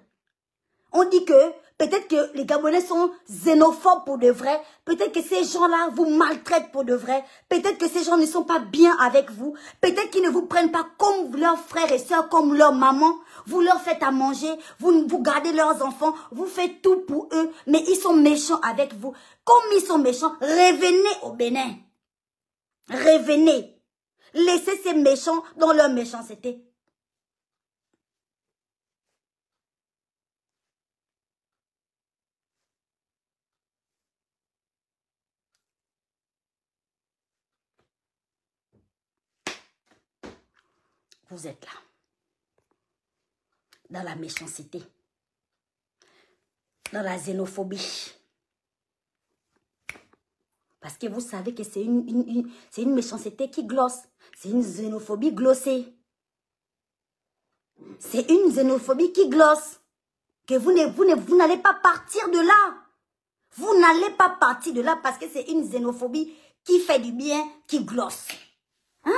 On dit que Peut-être que les Gabonais sont xénophobes pour de vrai. Peut-être que ces gens-là vous maltraitent pour de vrai. Peut-être que ces gens ne sont pas bien avec vous. Peut-être qu'ils ne vous prennent pas comme leurs frères et sœurs, comme leur maman. Vous leur faites à manger, vous gardez leurs enfants, vous faites tout pour eux, mais ils sont méchants avec vous. Comme ils sont méchants, revenez au Bénin. Revenez. Laissez ces méchants dans leur méchanceté. Vous êtes là. Dans la méchanceté. Dans la xénophobie. Parce que vous savez que c'est une méchanceté qui glosse. C'est une xénophobie glossée. C'est une xénophobie qui glosse. Que vous n'allez pas partir de là. Vous n'allez pas partir de là parce que c'est une xénophobie qui fait du bien, qui glosse. Hein?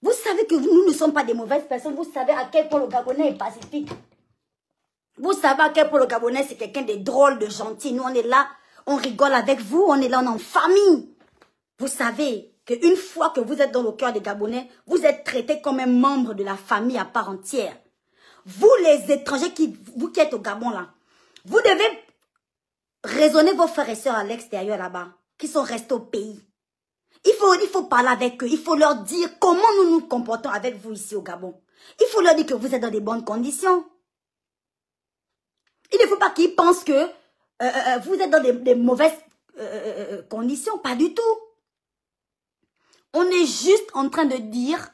Vous savez que nous ne sommes pas des mauvaises personnes. Vous savez à quel point le Gabonais est pacifique. Vous savez à quel point le Gabonais c'est quelqu'un de drôle, de gentil. Nous on est là, on rigole avec vous, on est là, on est en famille. Vous savez qu'une fois que vous êtes dans le cœur des Gabonais, vous êtes traités comme un membre de la famille à part entière. Vous les étrangers vous qui êtes au Gabon là, vous devez raisonner vos frères et sœurs à l'extérieur là-bas, qui sont restés au pays. Il faut parler avec eux, il faut leur dire comment nous nous comportons avec vous ici au Gabon. Il faut leur dire que vous êtes dans des bonnes conditions. Il ne faut pas qu'ils pensent que vous êtes dans des mauvaises conditions, pas du tout. On est juste en train de dire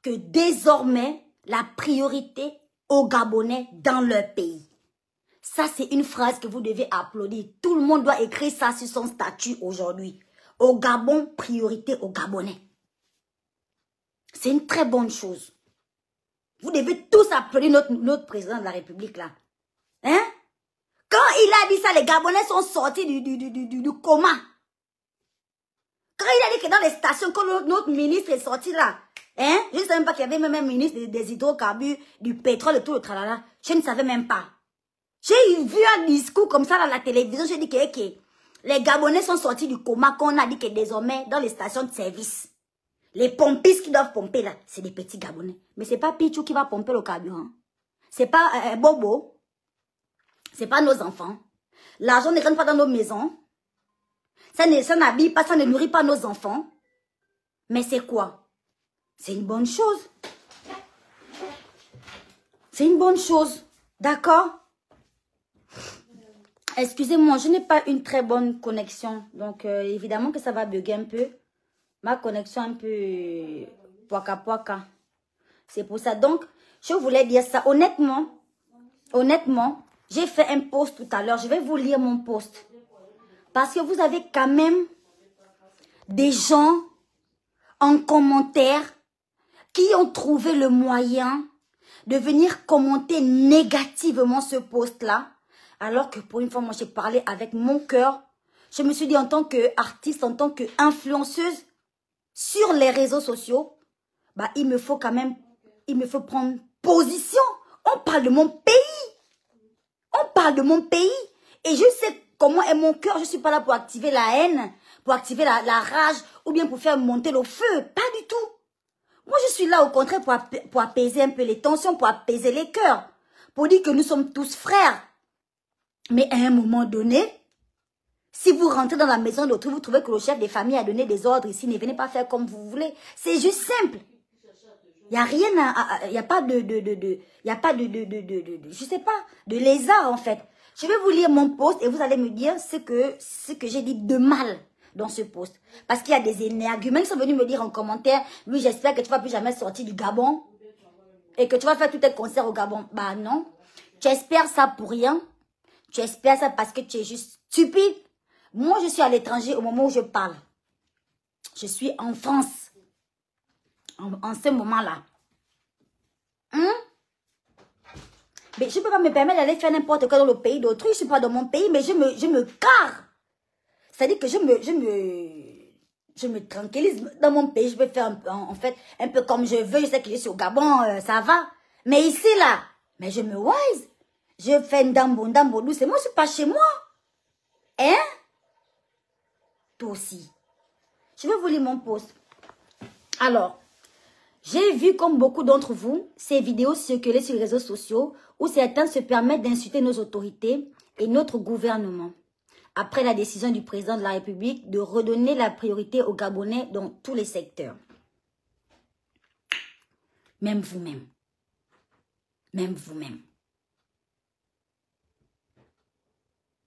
que désormais, la priorité aux Gabonais dans leur pays. Ça, c'est une phrase que vous devez applaudir. Tout le monde doit écrire ça sur son statut aujourd'hui. Au Gabon, priorité aux Gabonais. C'est une très bonne chose. Vous devez tous applaudir notre président de la République là. Hein? Quand il a dit ça, les Gabonais sont sortis du coma. Quand il a dit que dans les stations, quand notre ministre est sorti là, hein? Je ne savais même pas qu'il y avait même un ministre des hydrocarbures, du pétrole et tout le tralala. Je ne savais même pas. J'ai vu un discours comme ça à la télévision, j'ai dit que les Gabonais sont sortis du coma, qu'on a dit que désormais, dans les stations de service, les pompistes qui doivent pomper là, c'est des petits Gabonais. Mais c'est pas Pichou qui va pomper le carburant. C'est pas Bobo. C'est pas nos enfants. L'argent ne rentre pas dans nos maisons. Ça n'habille pas, ça ne nourrit pas nos enfants. Mais c'est quoi? C'est une bonne chose. C'est une bonne chose. D'accord? Excusez-moi, je n'ai pas une très bonne connexion. Donc, évidemment que ça va bugger un peu. Ma connexion un peu poaka. C'est pour ça. Donc, je voulais dire ça. Honnêtement, j'ai fait un post tout à l'heure. Je vais vous lire mon post. Parce que vous avez quand même des gens en commentaire qui ont trouvé le moyen de venir commenter négativement ce post-là. Alors que pour une fois, moi, j'ai parlé avec mon cœur. Je me suis dit en tant qu'artiste, en tant qu'influenceuse sur les réseaux sociaux, bah, il me faut prendre position. On parle de mon pays. On parle de mon pays. Et je sais comment est mon cœur. Je ne suis pas là pour activer la haine, pour activer la rage, ou bien pour faire monter le feu. Pas du tout. Moi, je suis là au contraire pour apaiser un peu les tensions, pour apaiser les cœurs. Pour dire que nous sommes tous frères. Mais à un moment donné, si vous rentrez dans la maison d'autrui, vous trouvez que le chef des familles a donné des ordres ici, ne venez pas faire comme vous voulez. C'est juste simple. Il n'y a rien il n'y a pas je sais pas, de lézard en fait. Je vais vous lire mon post et vous allez me dire ce que j'ai dit de mal dans ce post. Parce qu'il y a des énergumènes qui sont venus me dire en commentaire, oui, j'espère que tu ne vas plus jamais sortir du Gabon et que tu vas faire tous tes concerts au Gabon. Bah non, tu espères ça pour rien. Tu espères ça parce que tu es juste stupide. Moi, je suis à l'étranger au moment où je parle. Je suis en France. En ce moment-là. Mais je ne peux pas me permettre d'aller faire n'importe quoi dans le pays d'autrui. Je ne suis pas dans mon pays, mais je me carre. C'est-à-dire que je me tranquillise dans mon pays. Je peux faire en fait un peu comme je veux. Je sais que je suis au Gabon, ça va. Mais ici, là, mais je me wise. Je fais ndambo, ndambo douce. Moi, je suis pas chez moi. Hein? Toi aussi. Je vais vous lire mon post. Alors, j'ai vu comme beaucoup d'entre vous, ces vidéos circuler sur les réseaux sociaux où certains se permettent d'insulter nos autorités et notre gouvernement. Après la décision du président de la République de redonner la priorité aux Gabonais dans tous les secteurs. Même vous-même. Même vous-même.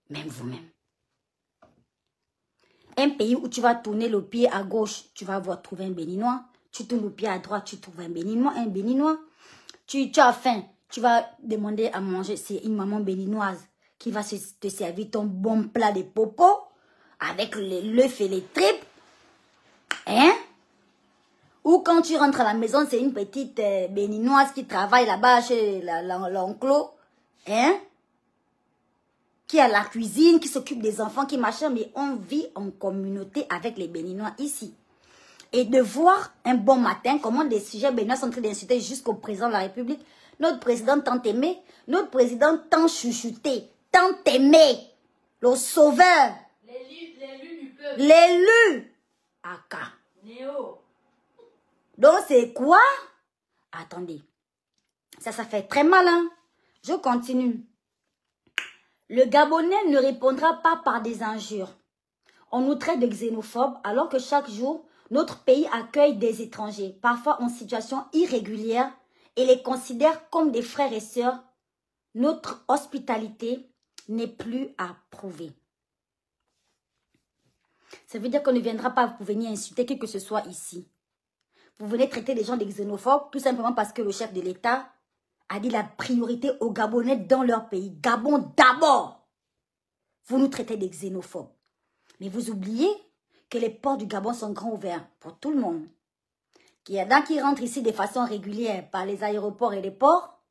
Même vous-même. Un pays où tu vas tourner le pied à gauche, tu vas trouver un Béninois. Tu tournes le pied à droite, tu trouves un Béninois. Tu as faim, tu vas demander à manger. C'est une maman béninoise qui va te servir ton bon plat de popo avec l'œuf et les tripes. Hein? Ou quand tu rentres à la maison, c'est une petite béninoise qui travaille là-bas chez l'enclos. Hein? Qui a la cuisine, qui s'occupe des enfants, qui machin. Mais on vit en communauté avec les Béninois ici. Et de voir un bon matin comment des sujets béninois sont en train d'insulter jusqu'au président de la République. Notre président tant aimé, notre président tant chouchouté, tant aimé, le sauveur. L'élu du peuple. L'élu. Aka. Néo. Donc c'est quoi? Attendez. Ça fait très mal, hein? Je continue. Le Gabonais ne répondra pas par des injures. On nous traite de xénophobes alors que chaque jour, notre pays accueille des étrangers, parfois en situation irrégulière, et les considère comme des frères et sœurs. Notre hospitalité n'est plus à prouver. Ça veut dire qu'on ne viendra pas pour venir insulter qui que ce soit ici. Vous venez traiter les gens de xénophobes tout simplement parce que le chef de l'État a dit la priorité aux Gabonais dans leur pays. Gabon d'abord. Vous nous traitez de xénophobes. Mais vous oubliez que les ports du Gabon sont grands ouverts pour tout le monde. Qu'il y en a qui rentrent ici de façon régulière par les aéroports et les ports.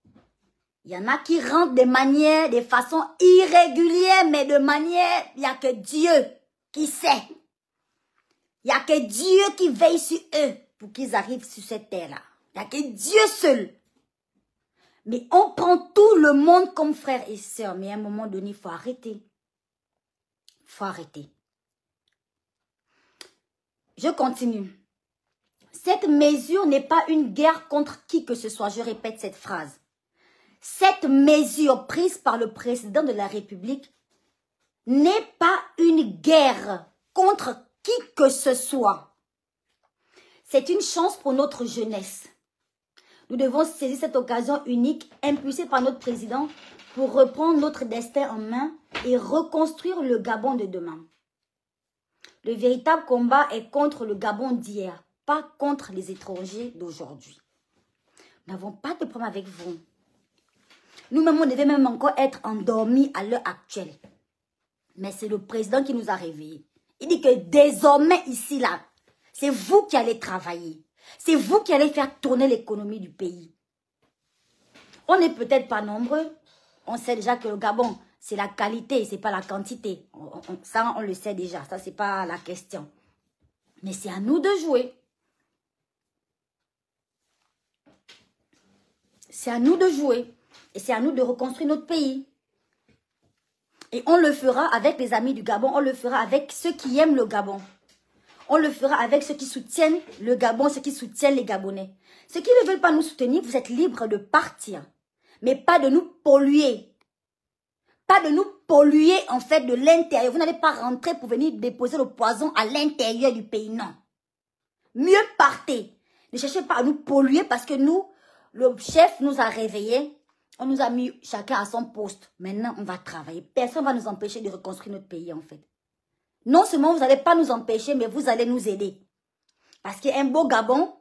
Il y en a qui rentrent de façon irrégulière, mais de manière, il n'y a que Dieu qui sait. Il n'y a que Dieu qui veille sur eux pour qu'ils arrivent sur cette terre-là. Il n'y a que Dieu seul. Mais on prend tout le monde comme frères et sœurs. Mais à un moment donné, il faut arrêter. Il faut arrêter. Je continue. Cette mesure n'est pas une guerre contre qui que ce soit. Je répète cette phrase. Cette mesure prise par le président de la République n'est pas une guerre contre qui que ce soit. C'est une chance pour notre jeunesse. Nous devons saisir cette occasion unique, impulsée par notre président, pour reprendre notre destin en main et reconstruire le Gabon de demain. Le véritable combat est contre le Gabon d'hier, pas contre les étrangers d'aujourd'hui. Nous n'avons pas de problème avec vous. Nous-mêmes, on devait même encore être endormis à l'heure actuelle. Mais c'est le président qui nous a réveillés. Il dit que désormais, ici, là, c'est vous qui allez travailler. C'est vous qui allez faire tourner l'économie du pays. On n'est peut-être pas nombreux. On sait déjà que le Gabon, c'est la qualité, c'est pas la quantité. Ça, on le sait déjà. Ça, c'est pas la question. Mais c'est à nous de jouer. C'est à nous de jouer. Et c'est à nous de reconstruire notre pays. Et on le fera avec les amis du Gabon. On le fera avec ceux qui aiment le Gabon. On le fera avec ceux qui soutiennent le Gabon, ceux qui soutiennent les Gabonais. Ceux qui ne veulent pas nous soutenir, vous êtes libres de partir. Mais pas de nous polluer. Pas de nous polluer en fait de l'intérieur. Vous n'allez pas rentrer pour venir déposer le poison à l'intérieur du pays, non. Mieux partez. Ne cherchez pas à nous polluer parce que nous, le chef nous a réveillés. On nous a mis chacun à son poste. Maintenant, on va travailler. Personne ne va nous empêcher de reconstruire notre pays en fait. Non seulement vous n'allez pas nous empêcher, mais vous allez nous aider. Parce qu'un beau Gabon,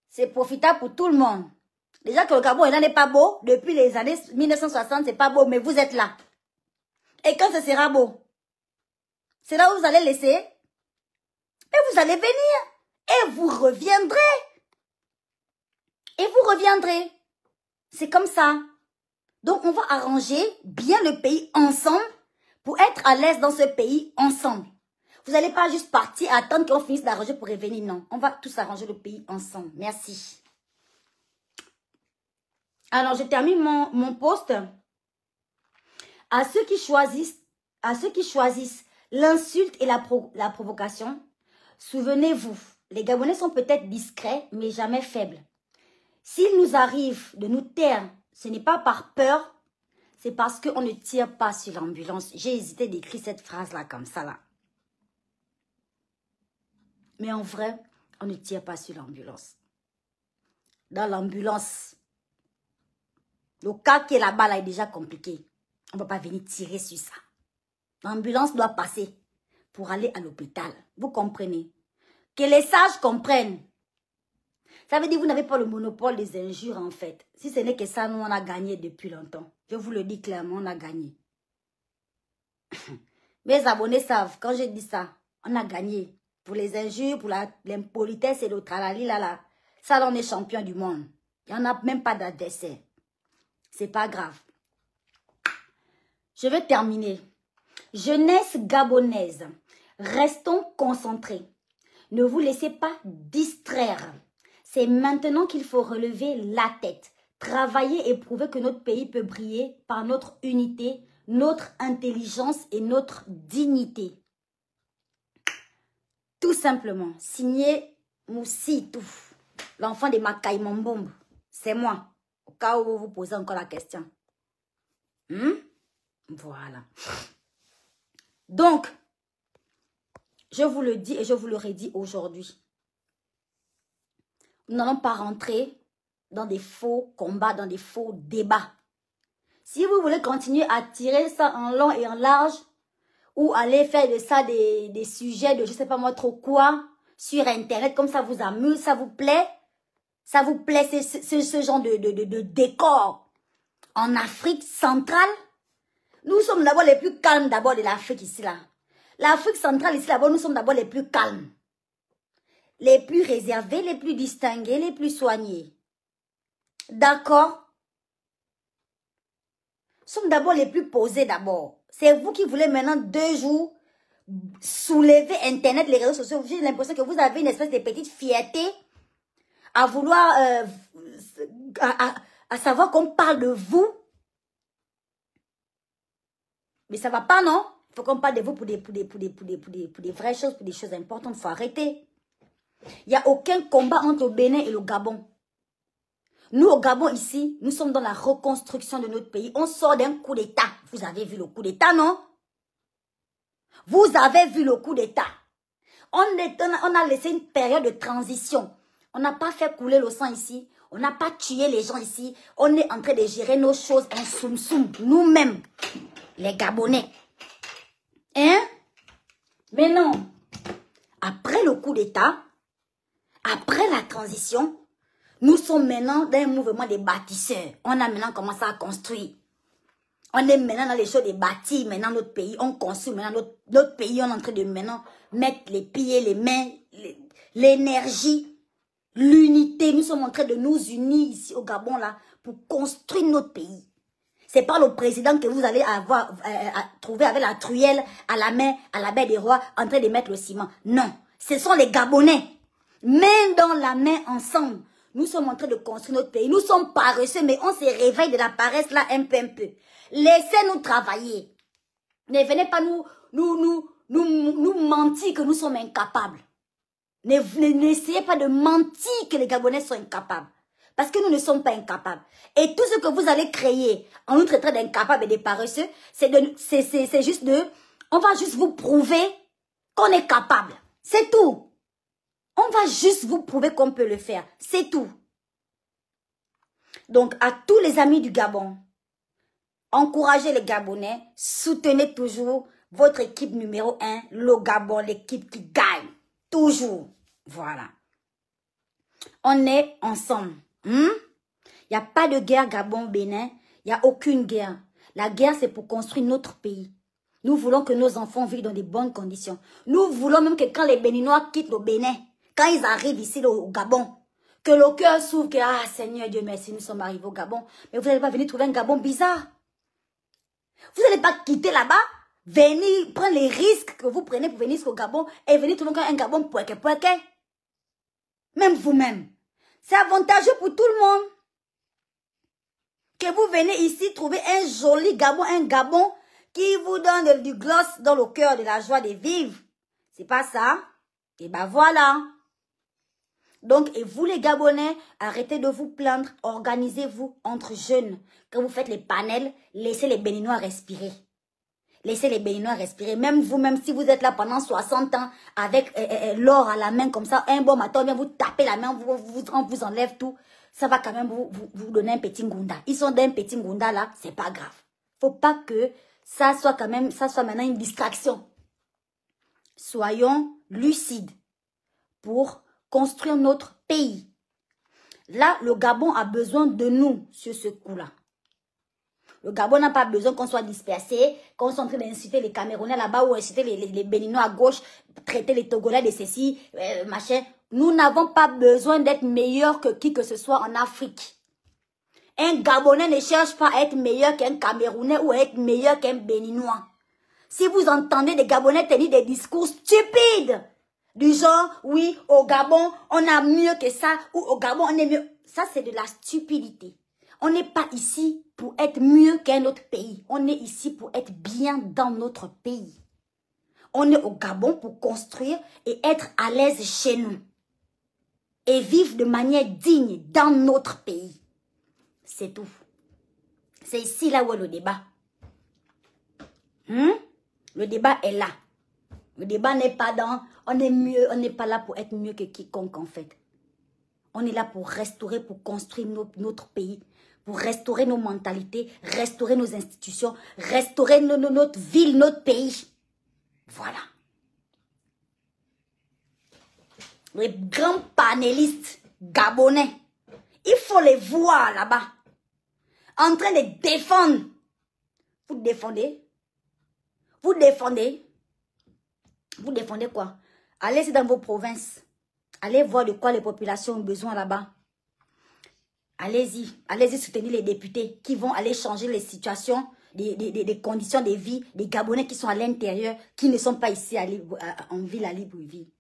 c'est profitable pour tout le monde. Déjà que le Gabon, il n'en est pas beau. Depuis les années 1960, c'est pas beau, mais vous êtes là. Et quand ce sera beau, c'est là où vous allez laisser. Et vous allez venir. Et vous reviendrez. Et vous reviendrez. C'est comme ça. Donc, on va arranger bien le pays ensemble pour être à l'aise dans ce pays ensemble. Vous n'allez pas juste partir et attendre qu'on finisse d'arranger pour revenir. Non, on va tous arranger le pays ensemble. Merci. Alors, je termine mon post. À ceux qui choisissent l'insulte et la provocation, souvenez-vous, les Gabonais sont peut-être discrets, mais jamais faibles. S'il nous arrive de nous taire, ce n'est pas par peur, c'est parce qu'on ne tire pas sur l'ambulance. J'ai hésité d'écrire cette phrase-là comme ça, là. Mais en vrai, on ne tire pas sur l'ambulance. Dans l'ambulance, le cas qui est là-bas là est déjà compliqué. On ne va pas venir tirer sur ça. L'ambulance doit passer pour aller à l'hôpital. Vous comprenez? Que les sages comprennent. Ça veut dire que vous n'avez pas le monopole des injures en fait. Si ce n'est que ça, nous on a gagné depuis longtemps. Je vous le dis clairement, on a gagné. Mes abonnés savent, quand je dis ça, on a gagné. Pour les injures, pour l'impolitesse et le tralali là. Ça, là, on est champion du monde. Il n'y en a même pas d'adversaire. C'est pas grave. Je vais terminer. Jeunesse gabonaise, restons concentrés. Ne vous laissez pas distraire. C'est maintenant qu'il faut relever la tête, travailler et prouver que notre pays peut briller par notre unité, notre intelligence et notre dignité. Tout simplement, signé Moussitou, l'enfant de Makaï Mombombe. C'est moi, au cas où vous vous posez encore la question. Voilà. Donc, je vous le dis et je vous le redis aujourd'hui. Nous n'allons pas rentrer dans des faux combats, dans des faux débats. Si vous voulez continuer à tirer ça en long et en large, ou aller faire de ça des sujets de je ne sais pas moi trop quoi, sur Internet, comme ça vous amuse, ça vous plaît, c'est ce genre de décor. En Afrique centrale, nous sommes d'abord les plus calmes d'abord de l'Afrique ici là. L'Afrique centrale ici là-bas, nous sommes d'abord les plus calmes. Les plus réservés, les plus distingués, les plus soignés. D'accord? Nous sommes d'abord les plus posés d'abord. C'est vous qui voulez maintenant 2 jours soulever Internet, les réseaux sociaux. J'ai l'impression que vous avez une espèce de petite fierté à vouloir, à savoir qu'on parle de vous. Mais ça va pas, non? Il faut qu'on parle de vous pour des vraies choses, pour des choses importantes. Il faut arrêter. Il n'y a aucun combat entre le Bénin et le Gabon. Nous, au Gabon, ici, nous sommes dans la reconstruction de notre pays. On sort d'un coup d'État. Vous avez vu le coup d'État, non? Vous avez vu le coup d'État. On a laissé une période de transition. On n'a pas fait couler le sang ici. On n'a pas tué les gens ici. On est en train de gérer nos choses en soum-soum. Nous-mêmes, les Gabonais. Hein? Mais non. Après le coup d'État, après la transition, nous sommes maintenant dans un mouvement des bâtisseurs. On a maintenant commencé à construire. On est maintenant dans les choses de bâtir maintenant notre pays. On construit maintenant notre pays. On est en train de maintenant mettre les pieds, les mains, l'énergie, l'unité. Nous sommes en train de nous unir ici au Gabon là pour construire notre pays. C'est pas le président que vous allez avoir trouver avec la truelle à la main, à la baie des rois, en train de mettre le ciment. Non, ce sont les Gabonais. Main dans la main ensemble. Nous sommes en train de construire notre pays. Nous sommes paresseux, mais on se réveille de la paresse là un peu. Laissez-nous travailler. Ne venez pas nous mentir que nous sommes incapables. N'essayez pas de mentir que les Gabonais sont incapables. Parce que nous ne sommes pas incapables. Et tout ce que vous allez créer en nous traitant d'incapables et de paresseux, c'est juste on va juste vous prouver qu'on est capable. C'est tout. On va juste vous prouver qu'on peut le faire. C'est tout. Donc, à tous les amis du Gabon, encouragez les Gabonais, soutenez toujours votre équipe numéro 1, le Gabon, l'équipe qui gagne. Toujours. Voilà. On est ensemble. Il n'y a pas de guerre Gabon-Bénin. Il n'y a aucune guerre. La guerre, c'est pour construire notre pays. Nous voulons que nos enfants vivent dans de bonnes conditions. Nous voulons même que quand les Béninois quittent le Bénin, quand ils arrivent ici au Gabon, que le cœur s'ouvre, que ah Seigneur Dieu merci, nous sommes arrivés au Gabon. Mais vous n'allez pas venir trouver un Gabon bizarre. Vous n'allez pas quitter là-bas, venir prendre les risques que vous prenez pour venir jusqu'au Gabon et venir trouver un Gabon poèque. Même vous-même. C'est avantageux pour tout le monde. Que vous venez ici trouver un joli Gabon, un Gabon qui vous donne du gloss dans le cœur, de la joie de vivre. C'est pas ça? Et ben voilà. Donc, et vous les Gabonais, arrêtez de vous plaindre, organisez-vous entre jeunes. Quand vous faites les panels, laissez les Béninois respirer. Laissez les Béninois respirer. Même vous, même si vous êtes là pendant 60 ans, avec l'or à la main comme ça, un bon matin, bien vous tapez la main, on vous enlève tout. Ça va quand même vous donner un petit ngunda. Ils sont d'un petit ngunda là, c'est pas grave. Faut pas que ça soit quand même, ça soit maintenant une distraction. Soyons lucides pour construire notre pays. Là, le Gabon a besoin de nous sur ce coup-là. Le Gabon n'a pas besoin qu'on soit dispersé, qu'on soit en train d'insulter les Camerounais là-bas ou insulter les Béninois à gauche, traiter les Togolais de ceci, machin. Nous n'avons pas besoin d'être meilleurs que qui que ce soit en Afrique. Un Gabonais ne cherche pas à être meilleur qu'un Camerounais ou à être meilleur qu'un Béninois. Si vous entendez des Gabonais tenir des discours stupides, du genre, oui, au Gabon, on a mieux que ça, ou au Gabon, on est mieux. Ça, c'est de la stupidité. On n'est pas ici pour être mieux qu'un autre pays. On est ici pour être bien dans notre pays. On est au Gabon pour construire et être à l'aise chez nous. Et vivre de manière digne dans notre pays. C'est tout. C'est ici là où est le débat. Le débat est là. Le débat n'est pas dans, on est mieux, on n'est pas là pour être mieux que quiconque en fait. On est là pour restaurer, pour construire notre pays, pour restaurer nos mentalités, restaurer nos institutions, restaurer notre ville, notre pays. Voilà. Les grands panélistes gabonais, il faut les voir là-bas, en train de défendre. Vous défendez? Vous défendez? Vous défendez quoi? Allez dans vos provinces. Allez voir de quoi les populations ont besoin là-bas. Allez-y. Allez-y soutenir les députés qui vont aller changer les situations, des conditions de vie des Gabonais qui sont à l'intérieur, qui ne sont pas ici en ville à Libreville.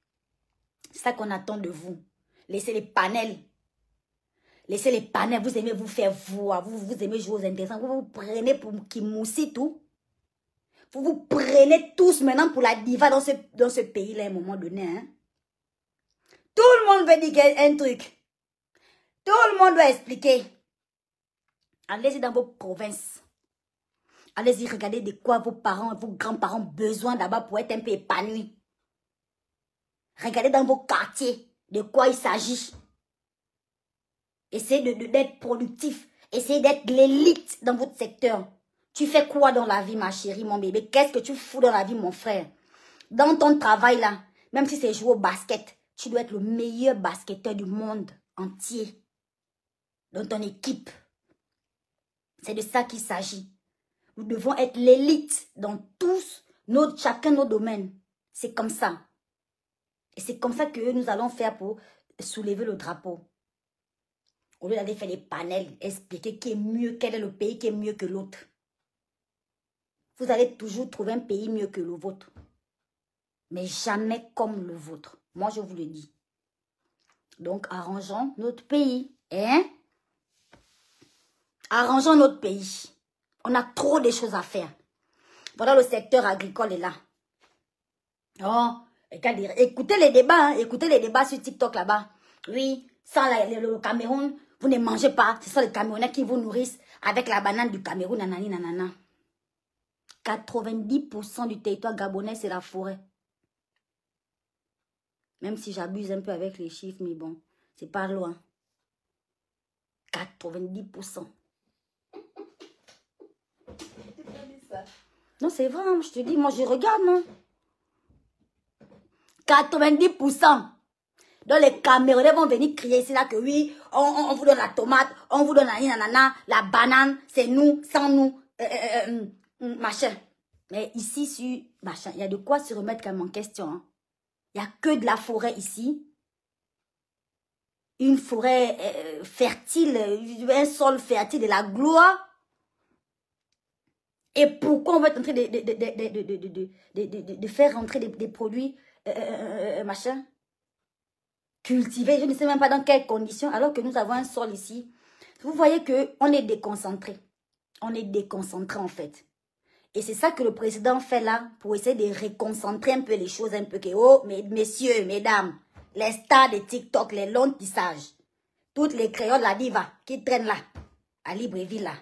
C'est ça qu'on attend de vous. Laissez les panels. Laissez les panels. Vous aimez vous faire voir. Vous aimez jouer aux intéressants. Vous vous prenez pour qui moussi tout. Vous vous prenez tous maintenant pour la diva dans ce pays-là à un moment donné. Hein? Tout le monde veut dire un truc. Tout le monde doit expliquer. Allez-y dans vos provinces. Allez-y regarder de quoi vos parents, vos grands-parents ont besoin d'abord pour être un peu épanouis. Regardez dans vos quartiers de quoi il s'agit. Essayez d'être productif. Essayez d'être l'élite dans votre secteur. Tu fais quoi dans la vie, ma chérie, mon bébé? Qu'est-ce que tu fous dans la vie, mon frère? Dans ton travail, là, même si c'est jouer au basket, tu dois être le meilleur basketteur du monde entier. Dans ton équipe. C'est de ça qu'il s'agit. Nous devons être l'élite dans tous, chacun nos domaines. C'est comme ça. Et c'est comme ça que nous allons faire pour soulever le drapeau. Au lieu d'aller faire des panels, expliquer qui est mieux, quel est le pays qui est mieux que l'autre. Vous allez toujours trouver un pays mieux que le vôtre. Mais jamais comme le vôtre. Moi, je vous le dis. Donc, arrangeons notre pays. Hein? Arrangeons notre pays. On a trop de choses à faire. Voilà, le secteur agricole est là. Oh, écoutez les débats. Hein? Écoutez les débats sur TikTok là-bas. Oui, sans le Cameroun, vous ne mangez pas. Ce sont les Camerounais qui vous nourrissent avec la banane du Cameroun. Nanani, nanana. 90% du territoire gabonais, c'est la forêt. Même si j'abuse un peu avec les chiffres, mais bon, c'est pas loin. 90%. Non, c'est vrai, hein, je te dis, moi je regarde, non? 90%. Donc les Camerounais vont venir crier ici là que oui, on vous donne la tomate, on vous donne la banane, c'est nous, sans nous. Machin. Mais ici, sur machin, il y a de quoi se remettre quand même en question. Hein. Il n'y a que de la forêt ici. Une forêt fertile, un sol fertile de la gloire. Et pourquoi on va être en train de faire rentrer des produits machin cultivés, je ne sais même pas dans quelles conditions, alors que nous avons un sol ici. Vous voyez qu'on est déconcentré. On est déconcentré en fait. Et c'est ça que le président fait là, pour essayer de réconcentrer un peu les choses, un peu que, oh, messieurs, mesdames, les stars de TikTok, les longs tissages, toutes les créoles, la diva, qui traînent là, à Libreville là.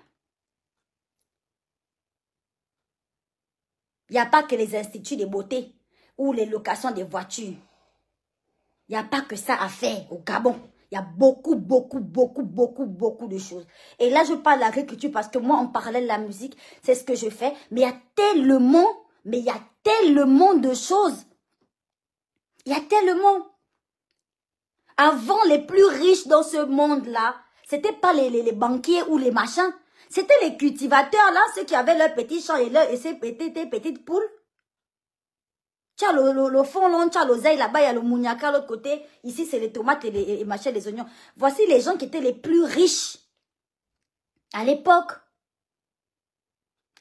Il n'y a pas que les instituts de beauté ou les locations de voitures. Il n'y a pas que ça à faire au Gabon. Il y a beaucoup de choses. Et là, je parle de l'agriculture parce que moi, en parallèle de la musique, c'est ce que je fais. Mais il y a tellement de choses. Il y a tellement. Avant, les plus riches dans ce monde-là, c'était pas les banquiers ou les machins. C'était les cultivateurs, là, ceux qui avaient leurs petits champs et ces petites poules. Tu as le fond long, tu as l'oseille là-bas, il y a le mouniaka à l'autre côté. Ici, c'est les tomates et les machins, les oignons. Voici les gens qui étaient les plus riches à l'époque.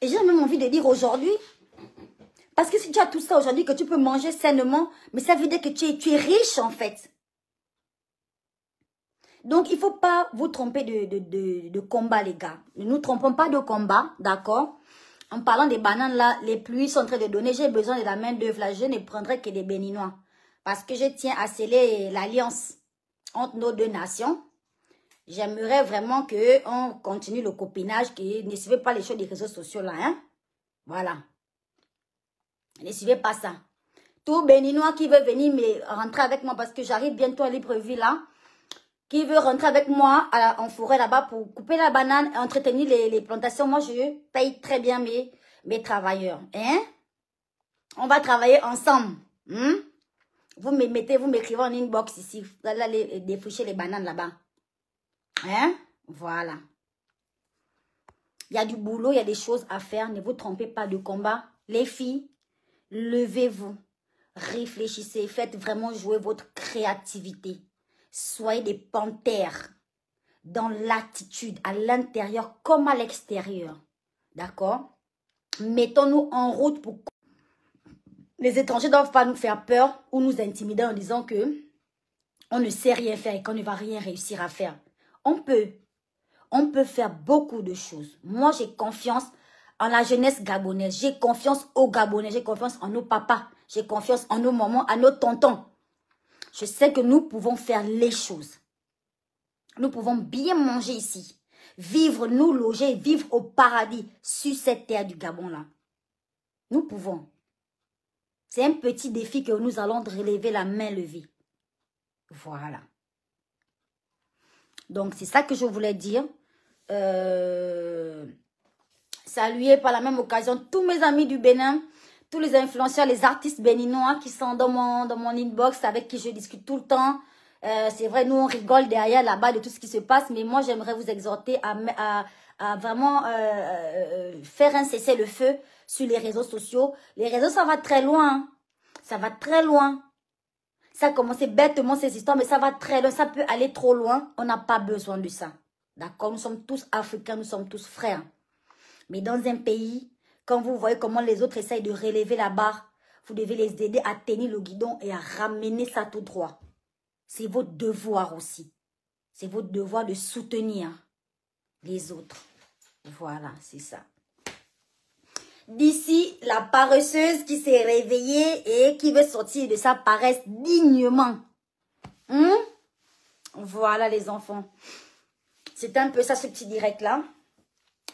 Et j'ai même envie de dire aujourd'hui, parce que si tu as tout ça aujourd'hui, que tu peux manger sainement, mais ça veut dire que tu es riche en fait. Donc, il ne faut pas vous tromper de combat, les gars. Ne nous trompons pas de combat, d'accord? En parlant des bananes, là, les pluies sont en train de donner. J'ai besoin de la main d'œuvre, là. Je ne prendrai que des Béninois. Parce que je tiens à sceller l'alliance entre nos deux nations. J'aimerais vraiment qu'on continue le copinage, que ne suivez pas les choses des réseaux sociaux, là, hein? Voilà. Ne suivez pas ça. Tout Béninois qui veut venir rentrer avec moi, parce que j'arrive bientôt à Libreville, là, qui veut rentrer avec moi en forêt là-bas pour couper la banane et entretenir les plantations. Moi, je paye très bien mes travailleurs. Hein? On va travailler ensemble. Vous m'écrivez en inbox ici. Vous allez aller défricher les bananes là-bas. Hein? Voilà. Il y a du boulot, il y a des choses à faire. Ne vous trompez pas de combat. Les filles, levez-vous. Réfléchissez. Faites vraiment jouer votre créativité. Soyez des panthères dans l'attitude, à l'intérieur comme à l'extérieur. D'accord? Mettons-nous en route pour... Les étrangers ne doivent pas nous faire peur ou nous intimider en disant que on ne sait rien faire et qu'on ne va rien réussir à faire. On peut faire beaucoup de choses. Moi, j'ai confiance en la jeunesse gabonaise. J'ai confiance aux Gabonais. J'ai confiance en nos papas. J'ai confiance en nos mamans, à nos tontons. Je sais que nous pouvons faire les choses. Nous pouvons bien manger ici. Vivre, nous loger, vivre au paradis sur cette terre du Gabon-là. Nous pouvons. C'est un petit défi que nous allons relever la main levée. Voilà. Donc, c'est ça que je voulais dire. Saluer par la même occasion tous mes amis du Bénin. Tous les influenceurs, les artistes béninois qui sont dans mon inbox, avec qui je discute tout le temps. C'est vrai, nous, on rigole derrière là-bas de tout ce qui se passe. Mais moi, j'aimerais vous exhorter à vraiment faire un cessez-le-feu sur les réseaux sociaux. Les réseaux, ça va très loin. Hein. Ça va très loin. Ça a commencé bêtement, ces histoires, mais ça va très loin. Ça peut aller trop loin. On n'a pas besoin de ça. D'accord? Nous sommes tous africains, nous sommes tous frères. Mais dans un pays... Quand vous voyez comment les autres essayent de relever la barre, vous devez les aider à tenir le guidon et à ramener ça tout droit. C'est votre devoir aussi. C'est votre devoir de soutenir les autres. Voilà, c'est ça. D'ici, la paresseuse qui s'est réveillée et qui veut sortir de sa paresse dignement. Voilà les enfants. C'est un peu ça ce petit direct-là.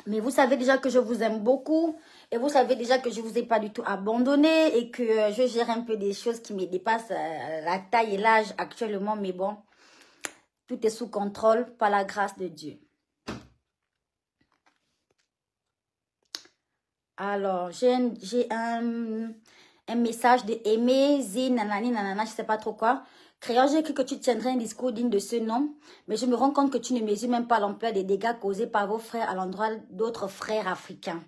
Mais vous savez déjà que je vous aime beaucoup. Et vous savez déjà que je ne vous ai pas du tout abandonné. Et que je gère un peu des choses qui me dépassent la taille et l'âge actuellement. Mais bon, tout est sous contrôle par la grâce de Dieu. Alors, j'ai un message de Aimé, Zi, nanani, nanana, je ne sais pas trop quoi. Créole, j'ai cru que tu tiendrais un discours digne de ce nom, mais je me rends compte que tu ne mesures même pas l'ampleur des dégâts causés par vos frères à l'endroit d'autres frères africains.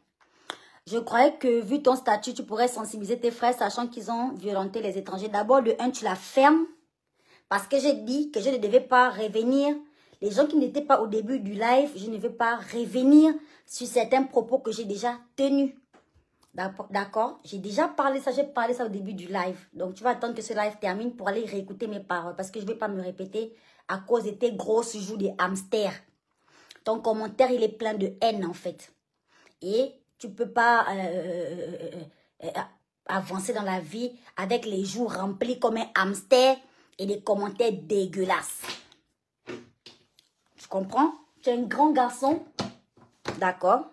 Je croyais que, vu ton statut, tu pourrais sensibiliser tes frères, sachant qu'ils ont violenté les étrangers. D'abord, de un, tu la fermes, parce que j'ai dit que je ne devais pas revenir. Les gens qui n'étaient pas au début du live, je ne vais pas revenir sur certains propos que j'ai déjà tenus. D'accord? J'ai déjà parlé ça, j'ai parlé ça au début du live. Donc, tu vas attendre que ce live termine pour aller réécouter mes paroles. Parce que je ne vais pas me répéter à cause de tes grosses joues des hamsters. Ton commentaire, il est plein de haine, en fait. Et Tu ne peux pas avancer dans la vie avec les jours remplis comme un hamster et des commentaires dégueulasses. Tu comprends? Tu es un grand garçon, d'accord?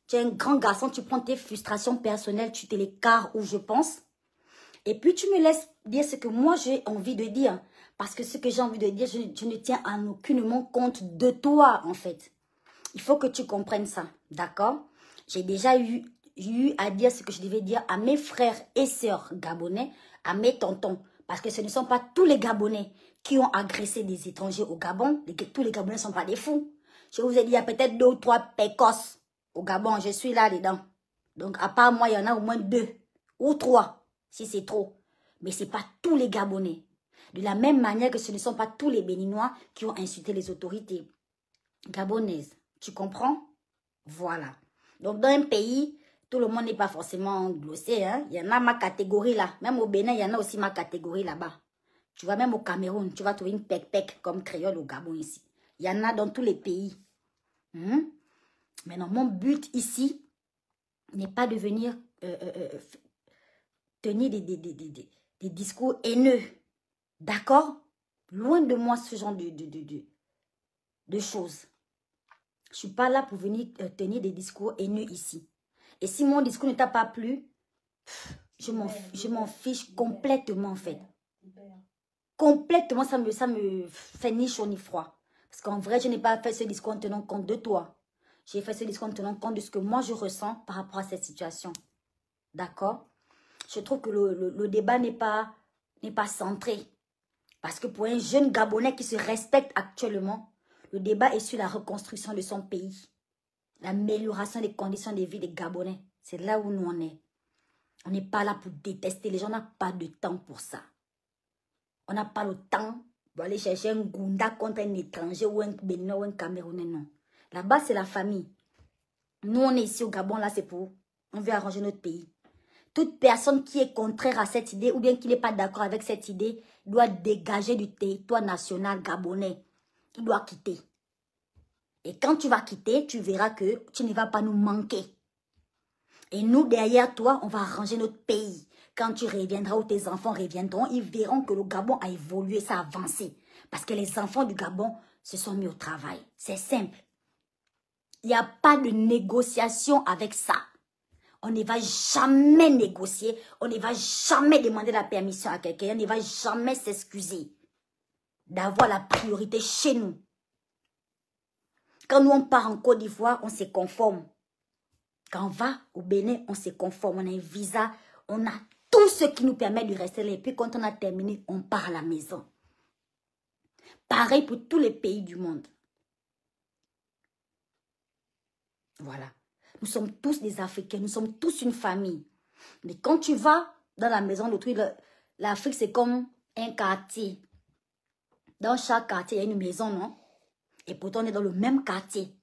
Tu es un grand garçon, tu prends tes frustrations personnelles, tu te les carres où je pense. Et puis tu me laisses dire ce que moi j'ai envie de dire. Parce que ce que j'ai envie de dire, je ne tiens en aucunement compte de toi en fait. Il faut que tu comprennes ça, d'accord? J'ai déjà eu à dire ce que je devais dire à mes frères et sœurs gabonais, à mes tontons. Parce que ce ne sont pas tous les Gabonais qui ont agressé des étrangers au Gabon. Tous les Gabonais ne sont pas des fous. Je vous ai dit, il y a peut-être 2 ou 3 pécosses au Gabon. Je suis là-dedans. Donc, à part moi, il y en a au moins 2 ou 3, si c'est trop. Mais ce n'est pas tous les Gabonais. De la même manière que ce ne sont pas tous les Béninois qui ont insulté les autorités gabonaises. Tu comprends? Voilà. Donc, dans un pays, tout le monde n'est pas forcément glossé. Hein? Il y en a ma catégorie là. Même au Bénin, il y en a aussi ma catégorie là-bas. Tu vois, même au Cameroun, tu vas trouver une pec-pec comme créole au Gabon ici. Il y en a dans tous les pays. Maintenant, mon but ici n'est pas de venir tenir des discours haineux. D'accord? Loin de moi ce genre de choses. Je ne suis pas là pour venir tenir des discours haineux ici. Et si mon discours ne t'a pas plu, je m'en fiche complètement en fait. Complètement, ça me fait ni chaud ni froid. Parce qu'en vrai, je n'ai pas fait ce discours en tenant compte de toi. J'ai fait ce discours en tenant compte de ce que moi je ressens par rapport à cette situation. D'accord? Je trouve que le débat n'est pas centré. Parce que pour un jeune Gabonais qui se respecte actuellement, le débat est sur la reconstruction de son pays. L'amélioration des conditions de vie des Gabonais. C'est là où nous on est. On n'est pas là pour détester. Les gens n'ont pas de temps pour ça. On n'a pas le temps pour aller chercher un Gounda contre un étranger ou un Béninois ou un Camerounais. Non. Là-bas, c'est la famille. Nous, on est ici au Gabon. Là, c'est pour... On veut arranger notre pays. Toute personne qui est contraire à cette idée ou bien qui n'est pas d'accord avec cette idée doit dégager du territoire national gabonais. Il doit quitter. Et quand tu vas quitter, tu verras que tu ne vas pas nous manquer. Et nous, derrière toi, on va arranger notre pays. Quand tu reviendras ou tes enfants reviendront, ils verront que le Gabon a évolué, ça a avancé. Parce que les enfants du Gabon se sont mis au travail. C'est simple. Il n'y a pas de négociation avec ça. On ne va jamais négocier. On ne va jamais demander la permission à quelqu'un. On ne va jamais s'excuser d'avoir la priorité chez nous. Quand nous, on part en Côte d'Ivoire, on se conforme. Quand on va au Bénin, on se conforme. On a un visa, on a tout ce qui nous permet de rester là. Et puis quand on a terminé, on part à la maison. Pareil pour tous les pays du monde. Voilà. Nous sommes tous des Africains. Nous sommes tous une famille. Mais quand tu vas dans la maison d'autrui, l'Afrique, c'est comme un quartier. Dans chaque quartier, il y a une maison, non? Et pourtant, on est dans le même quartier.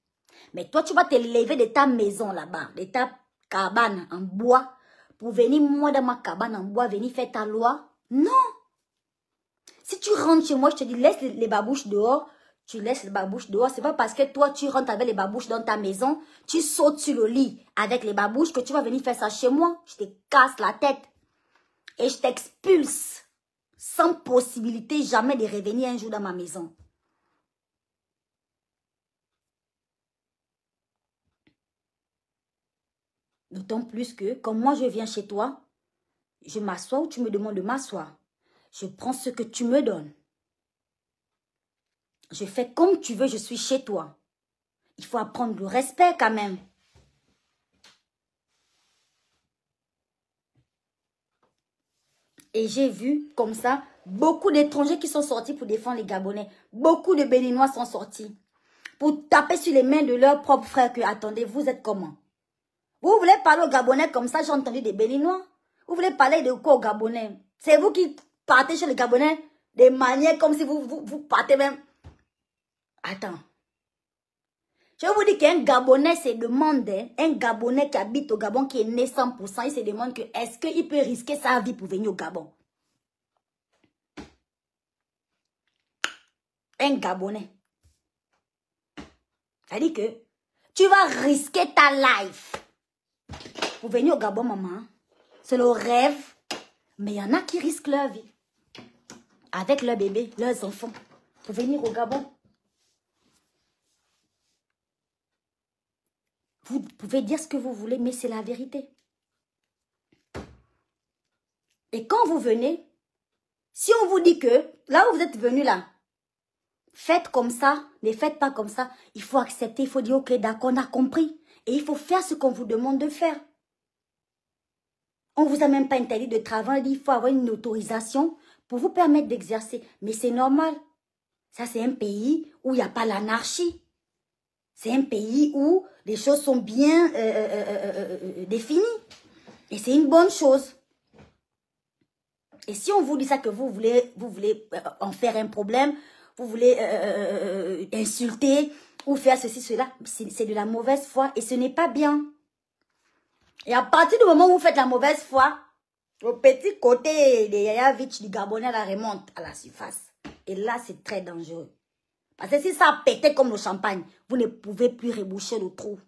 Mais toi, tu vas te lever de ta maison là-bas, de ta cabane en bois, pour venir, moi, dans ma cabane en bois, venir faire ta loi. Non. Si tu rentres chez moi, je te dis, laisse les babouches dehors. Tu laisses les babouches dehors. C'est pas parce que toi, tu rentres avec les babouches dans ta maison, tu sautes sur le lit avec les babouches que tu vas venir faire ça chez moi. Je te casse la tête. Et je t'expulse. Sans possibilité jamais de revenir un jour dans ma maison. D'autant plus que, quand moi je viens chez toi, je m'assois ou tu me demandes de m'asseoir. Je prends ce que tu me donnes. Je fais comme tu veux, je suis chez toi. Il faut apprendre le respect quand même. Et j'ai vu comme ça beaucoup d'étrangers qui sont sortis pour défendre les Gabonais. Beaucoup de Béninois sont sortis pour taper sur les mains de leurs propres frères que, attendez, vous êtes comment? Vous voulez parler aux Gabonais comme ça, j'ai entendu des Béninois. Vous voulez parler de quoi aux Gabonais? C'est vous qui partez chez les Gabonais des manières comme si vous partez même. Attends. Je vous dis qu'un Gabonais se demande, un Gabonais qui habite au Gabon, qui est né 100%, il se demande que est-ce qu'il peut risquer sa vie pour venir au Gabon? Un Gabonais. Ça dit que tu vas risquer ta life Vous venez au Gabon, maman. C'est le rêve. Mais il y en a qui risquent leur vie. Avec leur bébé, leurs enfants. Pour venir au Gabon. Vous pouvez dire ce que vous voulez, mais c'est la vérité. Et quand vous venez, si on vous dit que, là où vous êtes venu là, faites comme ça, ne faites pas comme ça, il faut accepter, il faut dire, ok, d'accord, on a compris. Et il faut faire ce qu'on vous demande de faire. On ne vous a même pas interdit de travailler, il faut avoir une autorisation pour vous permettre d'exercer. Mais c'est normal. Ça, c'est un pays où il n'y a pas l'anarchie. C'est un pays où les choses sont bien définies. Et c'est une bonne chose. Et si on vous dit ça, que vous voulez en faire un problème, vous voulez insulter ou faire ceci, cela, c'est de la mauvaise foi et ce n'est pas bien. Et à partir du moment où vous faites la mauvaise foi, le petit côté des Yaya Vitch du Gabonais la remonte à la surface. Et là, c'est très dangereux. Parce que si ça pétait comme le champagne, vous ne pouvez plus reboucher le trou.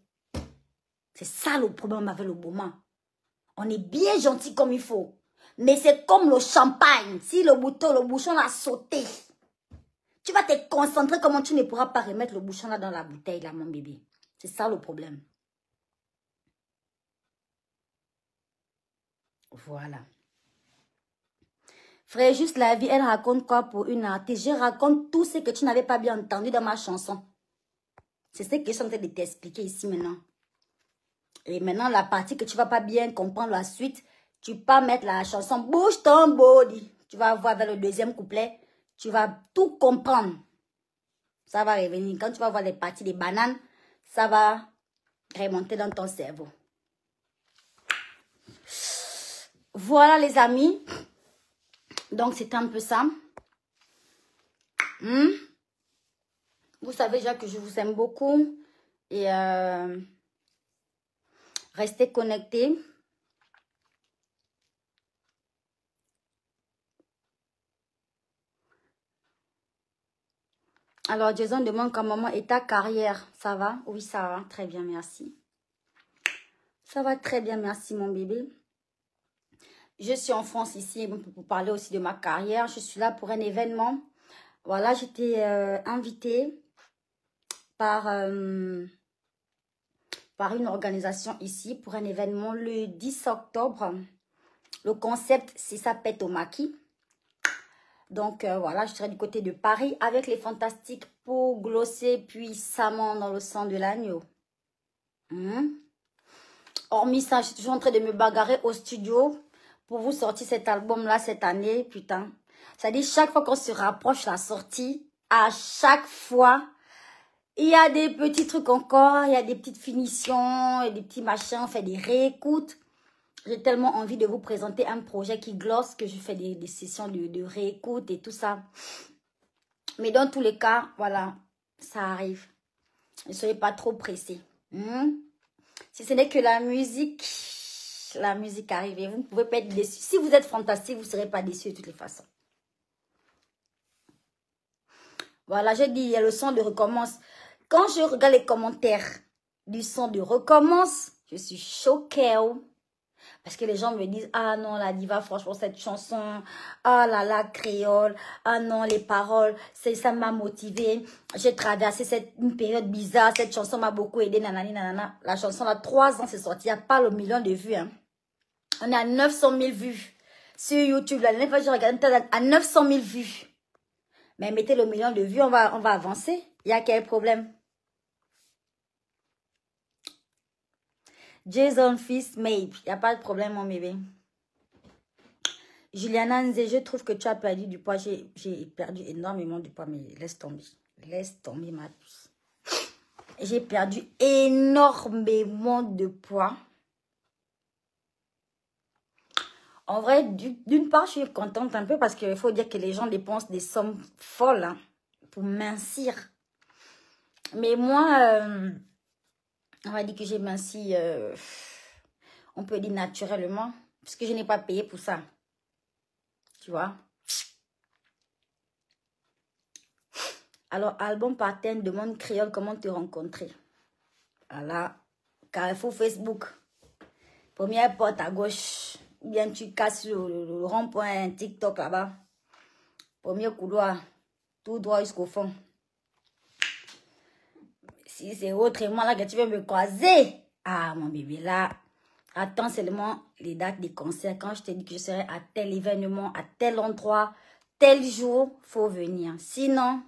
C'est ça le problème avec le Boma. On est bien gentil comme il faut. Mais c'est comme le champagne. Si le bouchon l'a sauté, tu vas te concentrer comment tu ne pourras pas remettre le bouchon là dans la bouteille, là, mon bébé. C'est ça le problème. Voilà. Frère, juste la vie, elle raconte quoi pour une artiste? Je raconte tout ce que tu n'avais pas bien entendu dans ma chanson. C'est ce que je suis en train de t'expliquer ici maintenant. Et maintenant, la partie que tu ne vas pas bien comprendre la suite, tu peux mettre la chanson « Bouge ton body ». Tu vas voir vers le deuxième couplet, tu vas tout comprendre. Ça va revenir. Quand tu vas voir les parties des bananes, ça va remonter dans ton cerveau. Voilà les amis. Donc c'est un peu ça. Vous savez déjà que je vous aime beaucoup. Et restez connectés. Alors Jason demande quand maman est ta carrière. Ça va? Oui, ça va. Très bien, merci. Ça va très bien, merci mon bébé. Je suis en France ici pour parler aussi de ma carrière. Je suis là pour un événement. Voilà, j'étais invitée par une organisation ici pour un événement le 10 octobre. Le concept, c'est ça pète au maquis. Donc voilà, je serai du côté de Paris avec les fantastiques pour glosser puissamment dans le sang de l'agneau. Hormis ça, je suis toujours en train de me bagarrer au studio pour vous sortir cet album-là cette année, putain. C'est-à-dire, chaque fois qu'on se rapproche la sortie, à chaque fois, il y a des petits trucs encore, il y a des petites finitions, et des petits machins, on fait des réécoutes. J'ai tellement envie de vous présenter un projet qui glosse que je fais des sessions de réécoute et tout ça. Mais dans tous les cas, voilà, ça arrive. Ne soyez pas trop pressés. Si ce n'est que la musique arrive et vous ne pouvez pas être déçus. Si vous êtes fantastique, vous ne serez pas déçus de toutes les façons. Voilà, j'ai dit, il y a le son de recommence. Quand je regarde les commentaires du son de recommence, je suis choquée. Parce que les gens me disent, ah non, la diva, franchement, cette chanson, ah là là, créole, ah non, les paroles, ça m'a motivée. J'ai traversé une période bizarre, cette chanson m'a beaucoup aidé, nanani, nanana. La chanson, là, 3 ans, c'est sorti, il n'y a pas le million de vues. Hein. On est à 900 000 vues sur YouTube. La dernière fois, je regardais à 900 000 vues. Mais mettez le million de vues, on va avancer. Il y a quel problème? Jason Fils, maybe. Il n'y a pas de problème, mon bébé. Juliana Nze, je trouve que tu as perdu du poids. J'ai perdu énormément de poids, mais laisse tomber. Laisse tomber, ma puce. J'ai perdu énormément de poids. En vrai, d'une part, je suis contente un peu parce qu'il faut dire que les gens dépensent des sommes folles hein, pour mincir. Mais moi, on va dire que j'ai minci, on peut dire naturellement, parce que je n'ai pas payé pour ça. Tu vois? Alors, album partenaire demande créole comment te rencontrer. Voilà. Carrefour Facebook. Première porte à gauche. Ou bien tu casses le rond-point TikTok là-bas. Premier couloir. Tout droit jusqu'au fond. Si c'est autrement là que tu veux me croiser. Ah, mon bébé, là. Attends seulement les dates des concerts. Quand je t'ai dit que je serai à tel événement, à tel endroit, tel jour, faut venir. Sinon...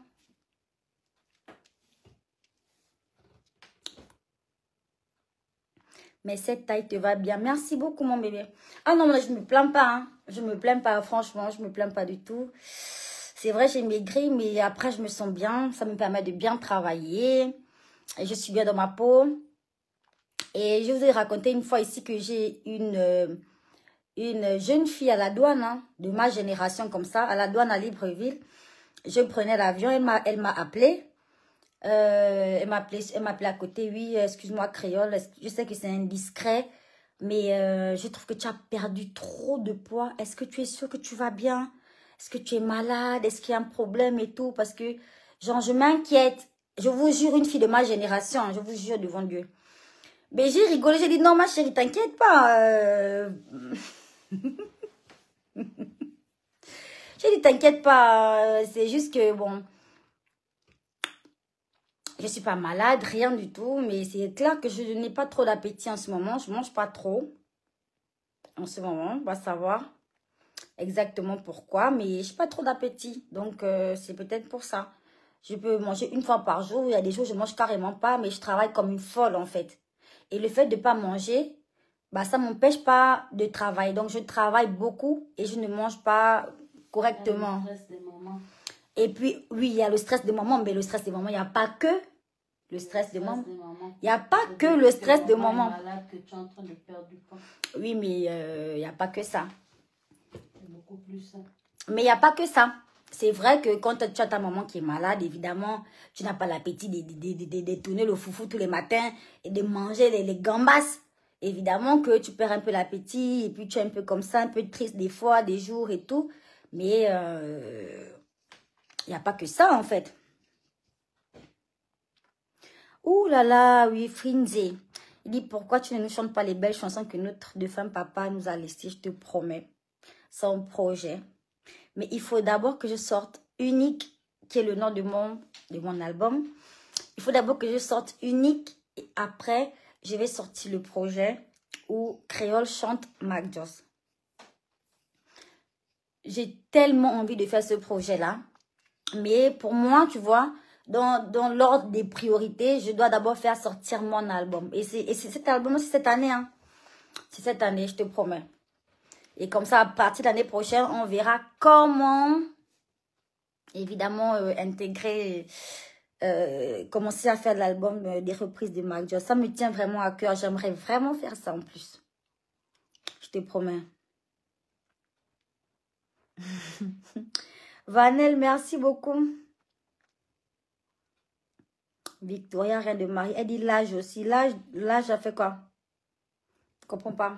Mais cette taille te va bien. Merci beaucoup, mon bébé. Ah non, mais je ne me plains pas. Hein. Je ne me plains pas, franchement. Je ne me plains pas du tout. C'est vrai, j'ai maigri, mais après, je me sens bien. Ça me permet de bien travailler. Et je suis bien dans ma peau. Et je vous ai raconté une fois ici que j'ai une jeune fille à la douane, hein, de ma génération comme ça, à la douane à Libreville. Je prenais l'avion, elle m'a appelé. Elle m'appelait à côté. Oui, excuse-moi, créole. Je sais que c'est indiscret, mais je trouve que tu as perdu trop de poids. Est-ce que tu es sûre que tu vas bien? Est-ce que tu es malade? Est-ce qu'il y a un problème et tout? Parce que, genre, je m'inquiète. Je vous jure, une fille de ma génération, hein, je vous jure devant Dieu. Mais j'ai rigolé, j'ai dit, non, ma chérie, t'inquiète pas. J'ai dit, t'inquiète pas. C'est juste que, bon... Je suis pas malade, rien du tout, mais c'est clair que je n'ai pas trop d'appétit en ce moment. Je mange pas trop en ce moment. On va savoir exactement pourquoi, mais je n'ai pas trop d'appétit. Donc, c'est peut-être pour ça. Je peux manger une fois par jour. Il y a des jours où je mange carrément pas, mais je travaille comme une folle en fait. Et le fait de ne pas manger, bah, ça ne m'empêche pas de travailler. Donc, je travaille beaucoup et je ne mange pas correctement. Le stress des moments. Et puis, oui, il y a le stress des moments, mais le stress des moments, il n'y a pas que le stress des moments. Il n'y a pas que le stress des moments. Que tu es en train de perdre du poids. Oui, mais il n'y a pas que ça. C'est beaucoup plus ça. Mais il n'y a pas que ça. C'est vrai que quand tu as ta maman qui est malade, évidemment, tu n'as pas l'appétit de tourner le foufou tous les matins et de manger les gambas. Évidemment que tu perds un peu l'appétit et puis tu es un peu comme ça, un peu triste des fois, des jours et tout. Mais il n'y a pas que ça en fait. Ouh là là, oui, Frinzé. Il dit, pourquoi tu ne nous chantes pas les belles chansons que notre défunt papa nous a laissées, je te promets. C'est un projet. Mais il faut d'abord que je sorte Unique, qui est le nom de mon album. Il faut d'abord que je sorte Unique et après, je vais sortir le projet où Créole chante Mac Joss. J'ai tellement envie de faire ce projet-là. Mais pour moi, tu vois, dans l'ordre des priorités, je dois d'abord faire sortir mon album. Et c'est cet album, c'est cette année. Hein. C'est cette année, je te promets. Et comme ça, à partir de l'année prochaine, on verra comment, évidemment, intégrer, commencer à faire de l'album des reprises de Mac Joss. Ça me tient vraiment à cœur. J'aimerais vraiment faire ça en plus. Je te promets. Vanel, merci beaucoup. Victoria, rien de Marie. Elle dit l'âge aussi. L'âge, a fait quoi? Je comprends pas.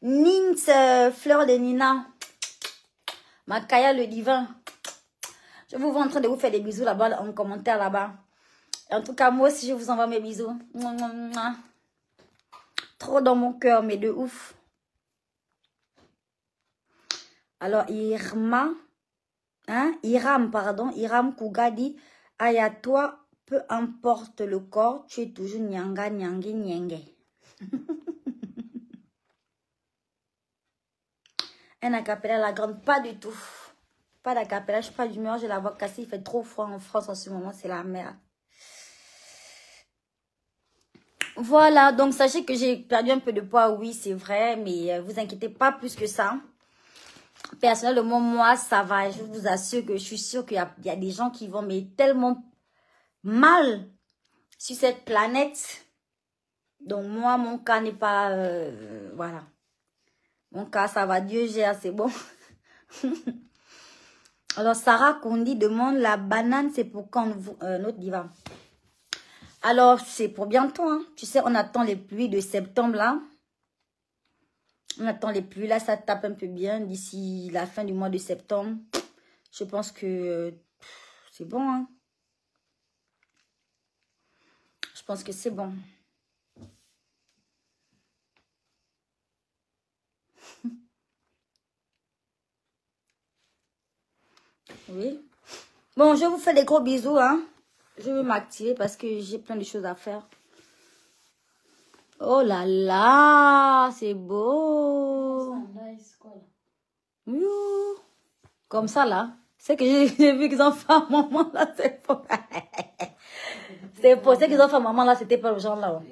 Nins, Fleur de Nina. Makaya le divin. Je vous vois en train de vous faire des bisous là-bas, en commentaire là-bas. En tout cas, moi aussi, je vous envoie mes bisous. Trop dans mon cœur, mais de ouf. Alors, Iram Kouga dit, aïe à toi, peu importe le corps, tu es toujours nyanga, nyangi, nyenge. Un acapella la grande, pas du tout. Pas d'acapella, je suis pas d'humeur, j'ai la voix cassée, il fait trop froid en France en ce moment, c'est la merde. Voilà, donc sachez que j'ai perdu un peu de poids, oui, c'est vrai, mais vous inquiétez pas plus que ça. Personnellement, moi, ça va, je vous assure que je suis sûre qu'il y a des gens qui vont mais tellement mal sur cette planète. Donc moi, mon cas n'est pas, voilà. Mon cas, ça va, Dieu gère, c'est bon. Alors, Sarah Kondi demande, la banane, c'est pour quand notre diva? Alors, c'est pour bientôt. Hein. Tu sais, on attend les pluies de septembre, là. On attend les pluies. Là, ça tape un peu bien. D'ici la fin du mois de septembre, je pense que c'est bon. Hein. Je pense que c'est bon. Oui. Bon, je vous fais des gros bisous, hein. Je vais m'activer parce que j'ai plein de choses à faire. Oh là là, c'est beau. Youh. Comme ça, là. C'est que j'ai vu qu'ils ont fait un moment, là, c'est pour... c'est pour ça qu'ils ont fait un moment, là, c'était pas le genre, là.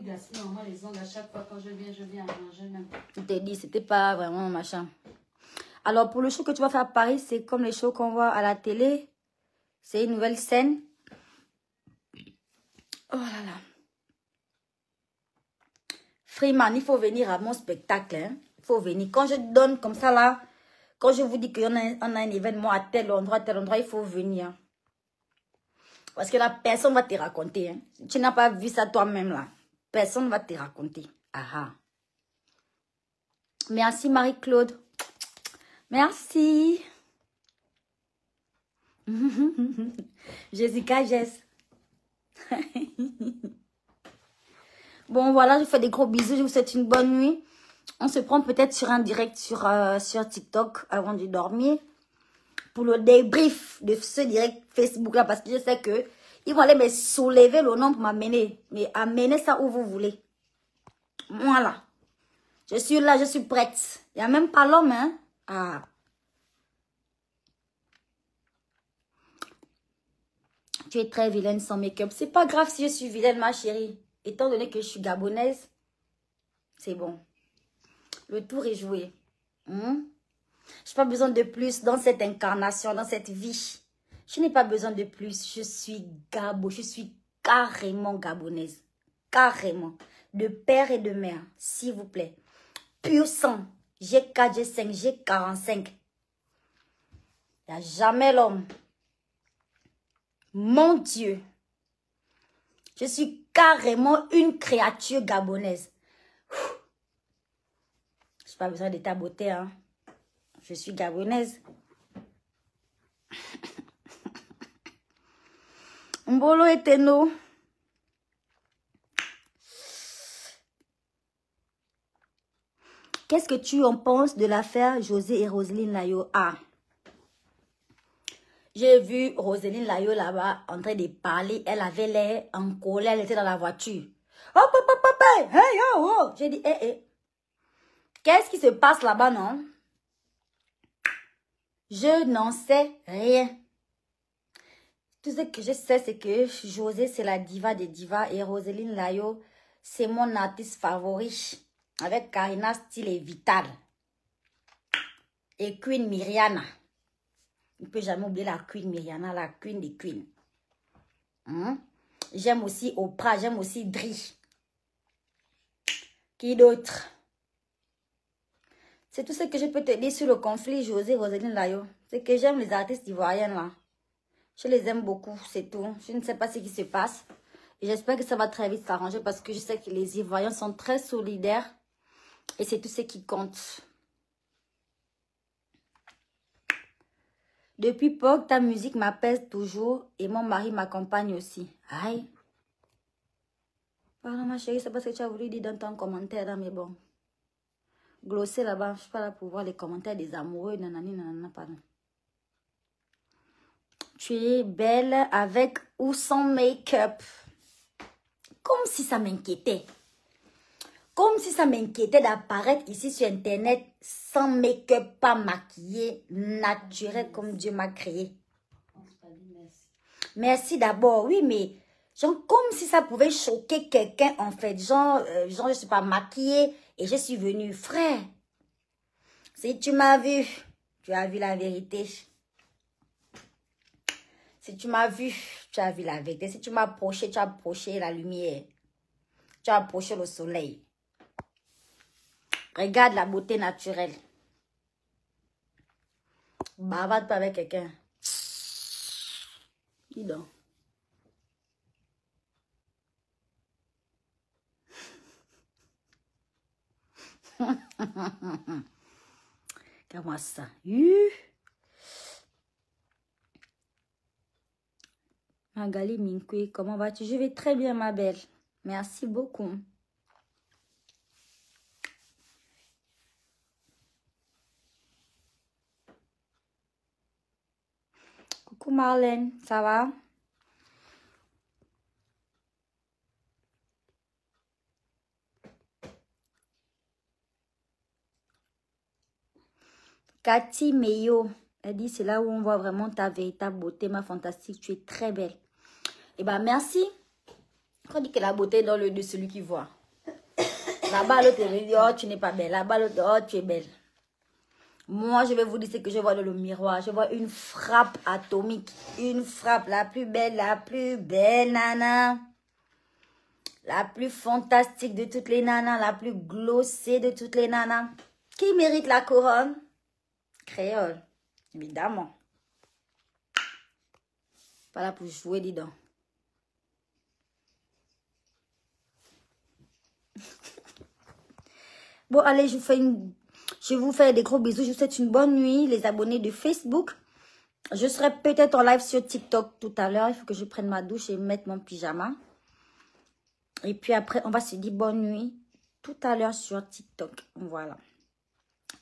Les ongles, à chaque fois quand je viens manger même. Je t'ai dit, c'était pas vraiment machin. Alors, pour le show que tu vas faire à Paris, c'est comme les shows qu'on voit à la télé. C'est une nouvelle scène. Oh là là. Freeman, il faut venir à mon spectacle. Hein. Il faut venir. Quand je donne comme ça là, quand je vous dis qu'on a un événement à tel endroit, il faut venir. Parce que la personne va te raconter. Hein. Tu n'as pas vu ça toi-même là. Personne va te raconter. Ah. Merci Marie-Claude. Merci. Jessica Jess. Bon, voilà, je vous fais des gros bisous. Je vous souhaite une bonne nuit. On se prend peut-être sur un direct sur TikTok avant de dormir. Pour le débrief de ce direct Facebook là. Parce que je sais que ils vont aller me soulever le nom pour m'amener. Mais amener ça où vous voulez. Voilà. Je suis là, je suis prête. Il n'y a même pas l'homme, hein. Ah. Tu es très vilaine sans make-up. C'est pas grave si je suis vilaine, ma chérie. Étant donné que je suis gabonaise, c'est bon. Le tour est joué. Je n'ai pas besoin de plus dans cette incarnation, dans cette vie. Je n'ai pas besoin de plus. Je suis je suis carrément gabonaise. Carrément. De père et de mère, s'il vous plaît. Pur sang. G4, G5, G45. Il n'y a jamais l'homme. Mon Dieu. Je suis carrément une créature gabonaise. Je n'ai pas besoin de ta beauté, hein. Je suis gabonaise. Mbolo et Teno. Qu'est-ce que tu en penses de l'affaire José et Roselyne Layo? Ah. J'ai vu Roselyne Layo là-bas en train de parler. Elle avait l'air en colère. Elle était dans la voiture. Oh, papa, hey, oh, oh. J'ai dit, qu'est-ce qui se passe là-bas, non? Je n'en sais rien. Tout ce que je sais, c'est que José, c'est la diva des divas. Et Roselyne Layo, c'est mon artiste favori. Avec Karina, style et vital. Et Queen Myriana. Il ne peut jamais oublier la Queen Myriana, la Queen des Queens. J'aime aussi Oprah, j'aime aussi Dri. Qui d'autre? C'est tout ce que je peux te dire sur le conflit José Roselyne Layo. C'est que j'aime les artistes ivoiriennes là. Je les aime beaucoup, c'est tout. Je ne sais pas ce qui se passe. Et j'espère que ça va très vite s'arranger parce que je sais que les Ivoiriens sont très solidaires. Et c'est tout ce qui compte. Depuis peu, ta musique m'apaise toujours et mon mari m'accompagne aussi. Aïe. Pardon ma chérie, c'est parce que tu as voulu dire dans ton commentaire là, mais bon. Glosser là-bas, je ne suis pas là pour voir les commentaires des amoureux, nanani, nanana, pardon. Tu es belle avec ou sans make-up. Comme si ça m'inquiétait. Comme si ça m'inquiétait d'apparaître ici sur Internet sans make-up, pas maquillée, naturelle comme Dieu m'a créé. Merci d'abord, oui, mais genre comme si ça pouvait choquer quelqu'un en fait. Genre, je ne suis pas maquillée et je suis venue frère. Si tu m'as vu, tu as vu la vérité. Si tu m'as vu, tu as vu la vérité. Si tu m'as approché, tu as approché la lumière. Tu as approché le soleil. Regarde la beauté naturelle. Bavarde pas avec quelqu'un. Dis donc. Regarde-moi ça. Magali Minkwe, comment vas-tu? Je vais très bien, ma belle. Merci beaucoup. Coucou Marlène, ça va? Cathy Meyo, elle dit c'est là où on voit vraiment ta véritable beauté, ma fantastique, tu es très belle. Eh bien, merci. On dit que la beauté est dans l'œil de celui qui voit. Là-bas, l'autre me dit, oh, tu n'es pas belle. Là-bas, l'autre, oh, tu es belle. Moi, je vais vous dire ce que je vois dans le miroir. Je vois une frappe atomique. Une frappe, la plus belle, nana. La plus fantastique de toutes les nanas. La plus glossée de toutes les nanas. Qui mérite la couronne? Créole, évidemment. Pas là pour jouer, dis donc. Bon, allez, je vous fais des gros bisous. Je vous souhaite une bonne nuit, les abonnés de Facebook. Je serai peut-être en live sur TikTok tout à l'heure. Il faut que je prenne ma douche et mettre mon pyjama. Et puis après, on va se dire bonne nuit tout à l'heure sur TikTok. Voilà.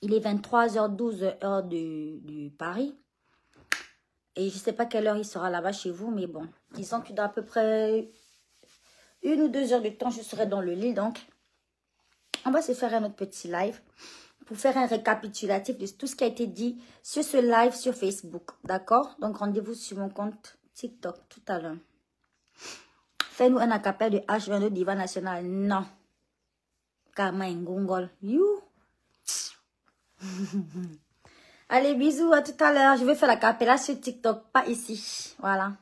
Il est 23h12, heure du Paris. Et je ne sais pas quelle heure il sera là-bas chez vous, mais bon. Disons que dans à peu près 1 ou 2 heures de temps, je serai dans le lit. Donc, on va se faire un autre petit live pour faire un récapitulatif de tout ce qui a été dit sur ce live sur Facebook. D'accord? Donc, rendez-vous sur mon compte TikTok tout à l'heure. Fais-nous un acapella de H22 Diva National. Non. Karma Ngongol. You. Allez, bisous, à tout à l'heure. Je vais faire la capella sur TikTok, pas ici. Voilà.